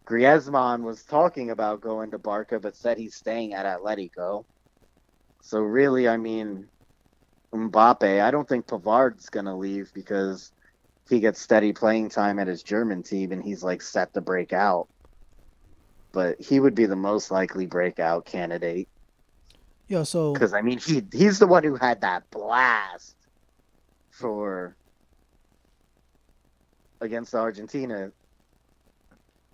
Griezmann was talking about going to Barca, but said he's staying at Atletico. So really, I mean, Mbappe, I don't think Pavard's going to leave because he gets steady playing time at his German team and he's like set to break out. But he would be the most likely breakout candidate Yo, so because I mean he's the one who had that blast for against Argentina,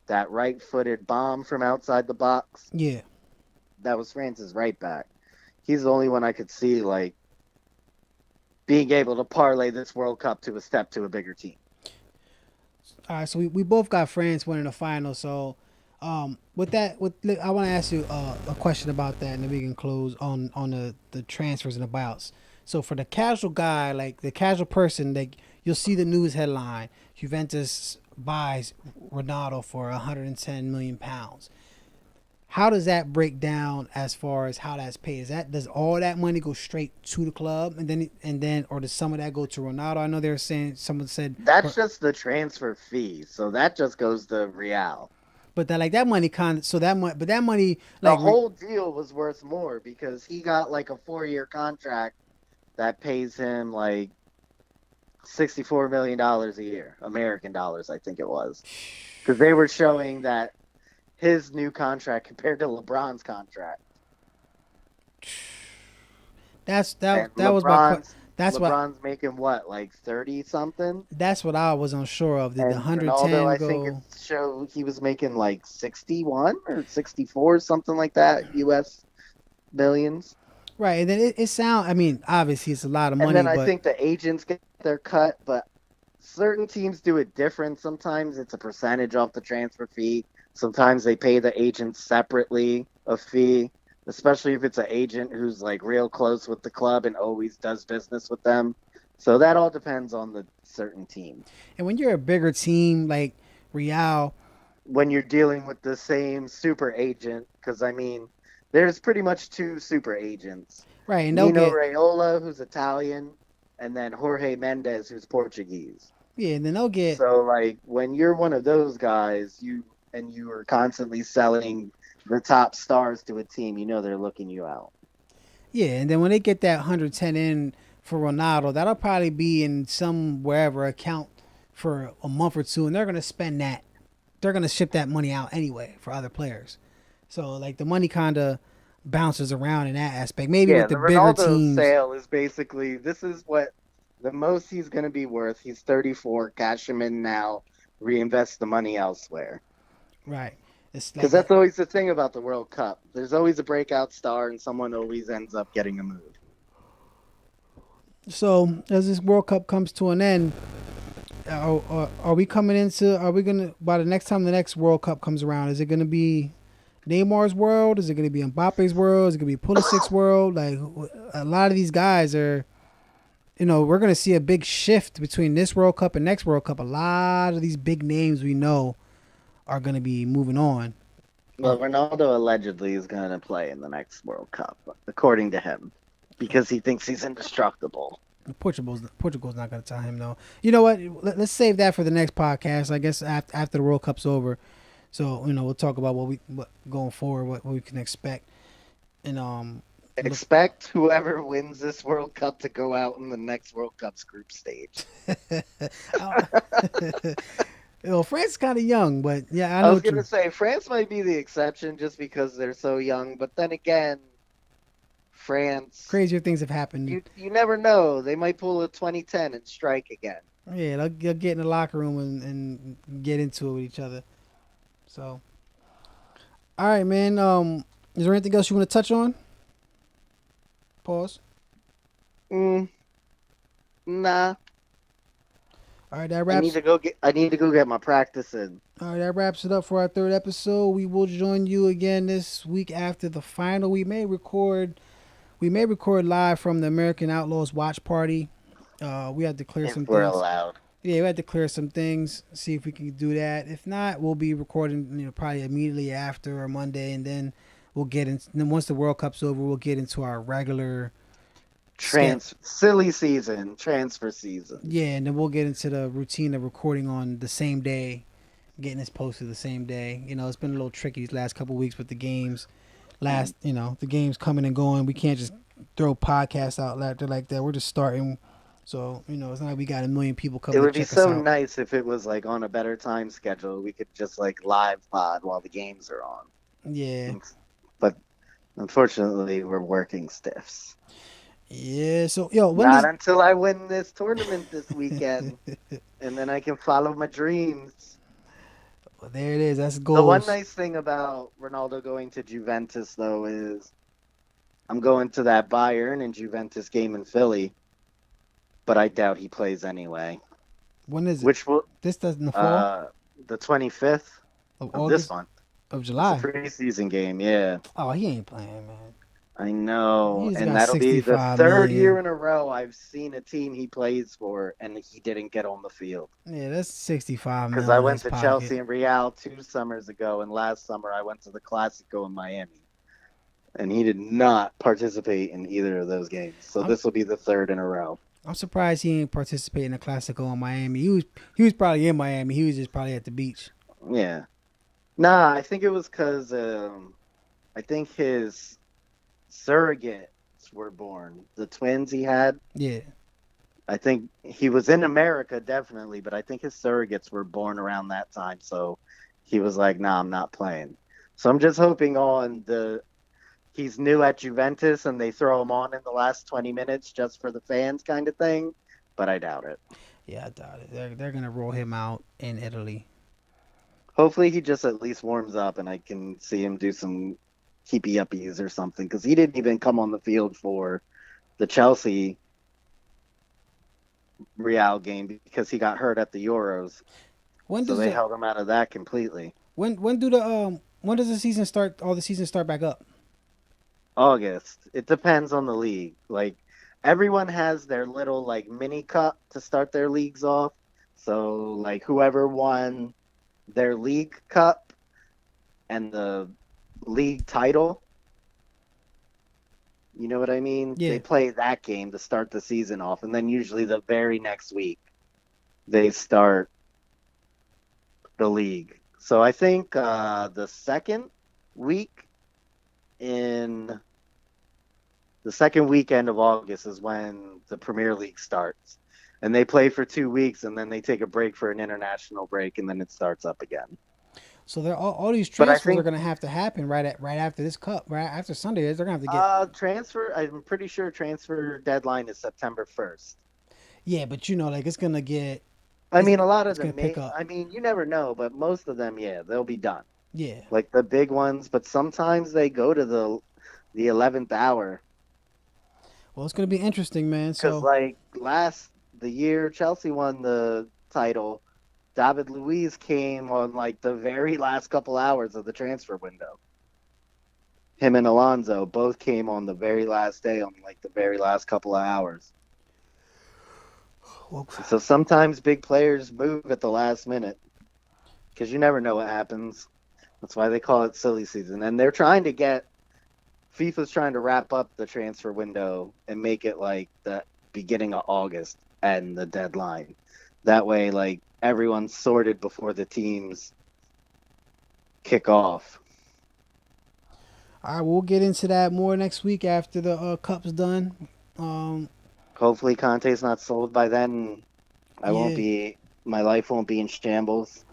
that right-footed bomb from outside the box. yeah. That was France's right back. He's the only one I could see like being able to parlay this World Cup to a step to a bigger team. All right. So we both got France winning the final. So with that, I want to ask you a question about that, and then we can close on the transfers and the buyouts. So for the casual guy, like the casual person, like you'll see the news headline: Juventus buys Ronaldo for 110 million pounds. How does that break down as far as how that's paid? Does all that money go straight to the club, and then or does some of that go to Ronaldo? I know they were saying someone said, That's just the transfer fee, so that just goes to Real. but that like that money but that money The like whole deal was worth more because he got like a 4-year contract that pays him like $64 million a year, American dollars, I think it was, because they were showing that his new contract compared to LeBron's contract. that's And that was my LeBron's That's what LeBron's making what, like 30 something? that's what I was unsure of. Did the And Ronaldo, 110 I think it go showed he was making like 61 or 64, something like that, US millions. right? And then it sound. I mean, obviously it's a lot of And money, then I but think the agents get their cut, but certain teams do it different. Sometimes it's a percentage off the transfer fee. Sometimes they pay the agent separately a fee, especially if it's an agent who's like real close with the club and always does business with them. So that all depends on the certain team. and when you're a bigger team like Real, When you're dealing with the same super agent, because I mean, there's pretty much two super agents. right? And they'll Mino get Raiola, who's Italian, and then Jorge Mendes, who's Portuguese. yeah, and then they'll get So like when you're one of those guys, you are constantly selling the top stars to a team, you know they're looking you out. yeah, and then when they get that 110 in for Ronaldo, that'll probably be in some wherever account for a month or two, and they're gonna spend that. They're gonna ship that money out anyway for other players. So like the money kind of bounces around in that aspect. Maybe Yeah, with the the bigger Ronaldo teams, sale is basically this is what the most he's going to be worth. He's 34, cash him in now, reinvest the money elsewhere. right? It's Because like that's always the thing about the World Cup. There's always a breakout star, and someone always ends up getting a move. so as this World Cup comes to an end, are we coming into? Are we gonna by the next time the next World Cup comes around? Is it gonna be Neymar's world? Is it gonna be Mbappe's world? Is it gonna be Pulisic's world? Like a lot of these guys are. We're gonna see a big shift between this World Cup and next World Cup. A lot of these big names we know are gonna be moving on. Well, Ronaldo allegedly is going to play in the next World Cup, according to him, because he thinks he's indestructible. Portugal's not gonna tell him no. You know what? Let's save that for the next podcast. I guess after the World Cup's over. So we'll talk about what going forward, what we can expect, and look, Expect whoever wins this World Cup to go out in the next World Cup's group stage. France is kind of young, but yeah, I I know was what going you. to say France might be the exception just because they're so young, but then again, France, Crazier things have happened. you never know. They might pull a 2010 and strike again. Yeah, they'll get in the locker room and get into it with each other. So, all right, man. Is there anything else you want to touch on? Pause. Mm, nah, All right, that wraps. I need to go get my practice in. All right, that wraps it up for our third episode. We will join you again this week after the final. We may record live from the American Outlaws watch party. We had to clear If some we're things. allowed. Yeah, we had to clear some things. See if we can do that. If not, we'll be recording. Probably immediately after or Monday, and then we'll get in. Then once the World Cup's over, we'll get into our regular. Silly season, transfer season. Yeah, and then we'll get into the routine of recording on the same day, getting this posted the same day. It's been a little tricky these last couple weeks with the games. The games coming and going. We can't just throw podcasts out after like that. We're just starting. So, it's not like we got a million people coming It to would be check us so out. nice if it was like on a better time schedule. We could just like live pod while the games are on. Yeah. But unfortunately, we're working stiffs. Yeah. So, yo, when Not does until I win this tournament this weekend, and then I can follow my dreams. Well, there it is. That's The one goals. nice thing about Ronaldo going to Juventus, though, is I'm going to that Bayern and Juventus game in Philly, but I doubt he plays anyway. When is it? Which will This doesn't the fall the 25th of of this August month. of It's July. a preseason game, yeah. Oh, he ain't playing, man. I know, He's and got that'll be the 65 third year million. in a row I've seen a team he plays for and he didn't get on the field. Yeah, that's 65 Because million I in went his to pocket. Chelsea and Real 2 summers ago, and last summer I went to the Classico in Miami, and he did not participate in either of those games. So I'm, this will be the third in a row. I'm surprised he didn't participate in the Classico in Miami. He was probably in Miami. He was just probably at the beach. Yeah. Nah, I think it was because I think his surrogates were born. The twins he had. Yeah. I think he was in America, definitely, but I think his surrogates were born around that time. So he was like, nah, I'm not playing. So I'm just hoping on the he's new at Juventus and they throw him on in the last 20 minutes just for the fans kind of thing, but I doubt it. Yeah, I doubt it. They're gonna roll him out in Italy. Hopefully he just at least warms up and I can see him do some keepy uppies or something because he didn't even come on the field for the Chelsea Real game because he got hurt at the Euros. When So does they the held him out of that completely. when does the season start? All the season start back up. August. It depends on the league. Like everyone has their little like mini cup to start their leagues off. So like whoever won their league cup and the league title, you know what I mean? Yeah. They play that game to start the season off and then usually the very next week they start the league. So I think the second week in the second weekend of August is when the Premier League starts. And they play for 2 weeks and then they take a break for an international break and then it starts up again. So they're all these But I transfers are think gonna have to happen right after this cup, right after Sunday. They're gonna have to get. transfer, I'm pretty sure transfer deadline is September 1st. Yeah, but like it's gonna get. I mean, a lot of It's gonna them pick may, up. I mean, you never know, but most of them, yeah, they'll be done. Yeah. Like the big ones, but sometimes they go to the 11th hour. Well, it's gonna be interesting, man. Because So like the year Chelsea won the title, David Luiz came on like the very last couple hours of the transfer window. Him and Alonso both came on the very last day on like the very last couple of hours. well, So sometimes big players move at the last minute because you never know what happens. That's why they call it silly season. And they're trying to get FIFA's trying to wrap up the transfer window and make it like the beginning of August and the deadline. That way, like everyone's sorted before the teams kick off. all right, we'll get into that more next week after the cup's done. Um, Hopefully, Conte's not sold by then. I won't yeah. be. My life won't be in shambles.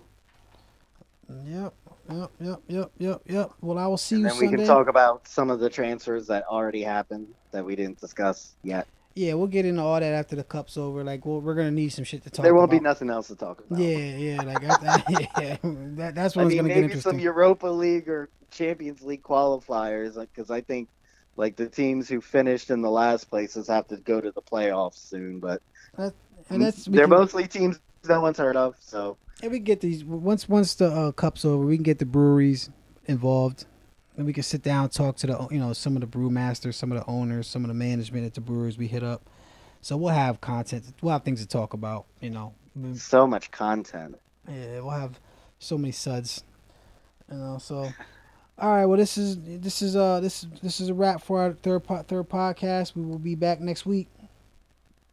Yep. Yep. Well, I will see And you then we can Sunday. talk about some of the transfers that already happened that we didn't discuss yet. Yeah, we'll get into all that after the cup's over. Like, we're gonna need some shit to There talk won't be about. nothing else to talk about. Yeah. Like, yeah, that's I when it's mean, gonna get maybe some interesting. Europa League or Champions League qualifiers, because I think like the teams who finished in the last places have to go to the playoffs soon. But That, and that's we they're can. mostly teams no one's heard of. So And we get these once the cup's over, we can get the breweries involved, and we can sit down and talk to the some of the brewmasters, some of the owners, some of the management at the breweries we hit up. So we'll have content. We'll have things to talk about. so much content. Yeah, we'll have so many suds. So all right. Well, this is a wrap for our third podcast. We will be back next week.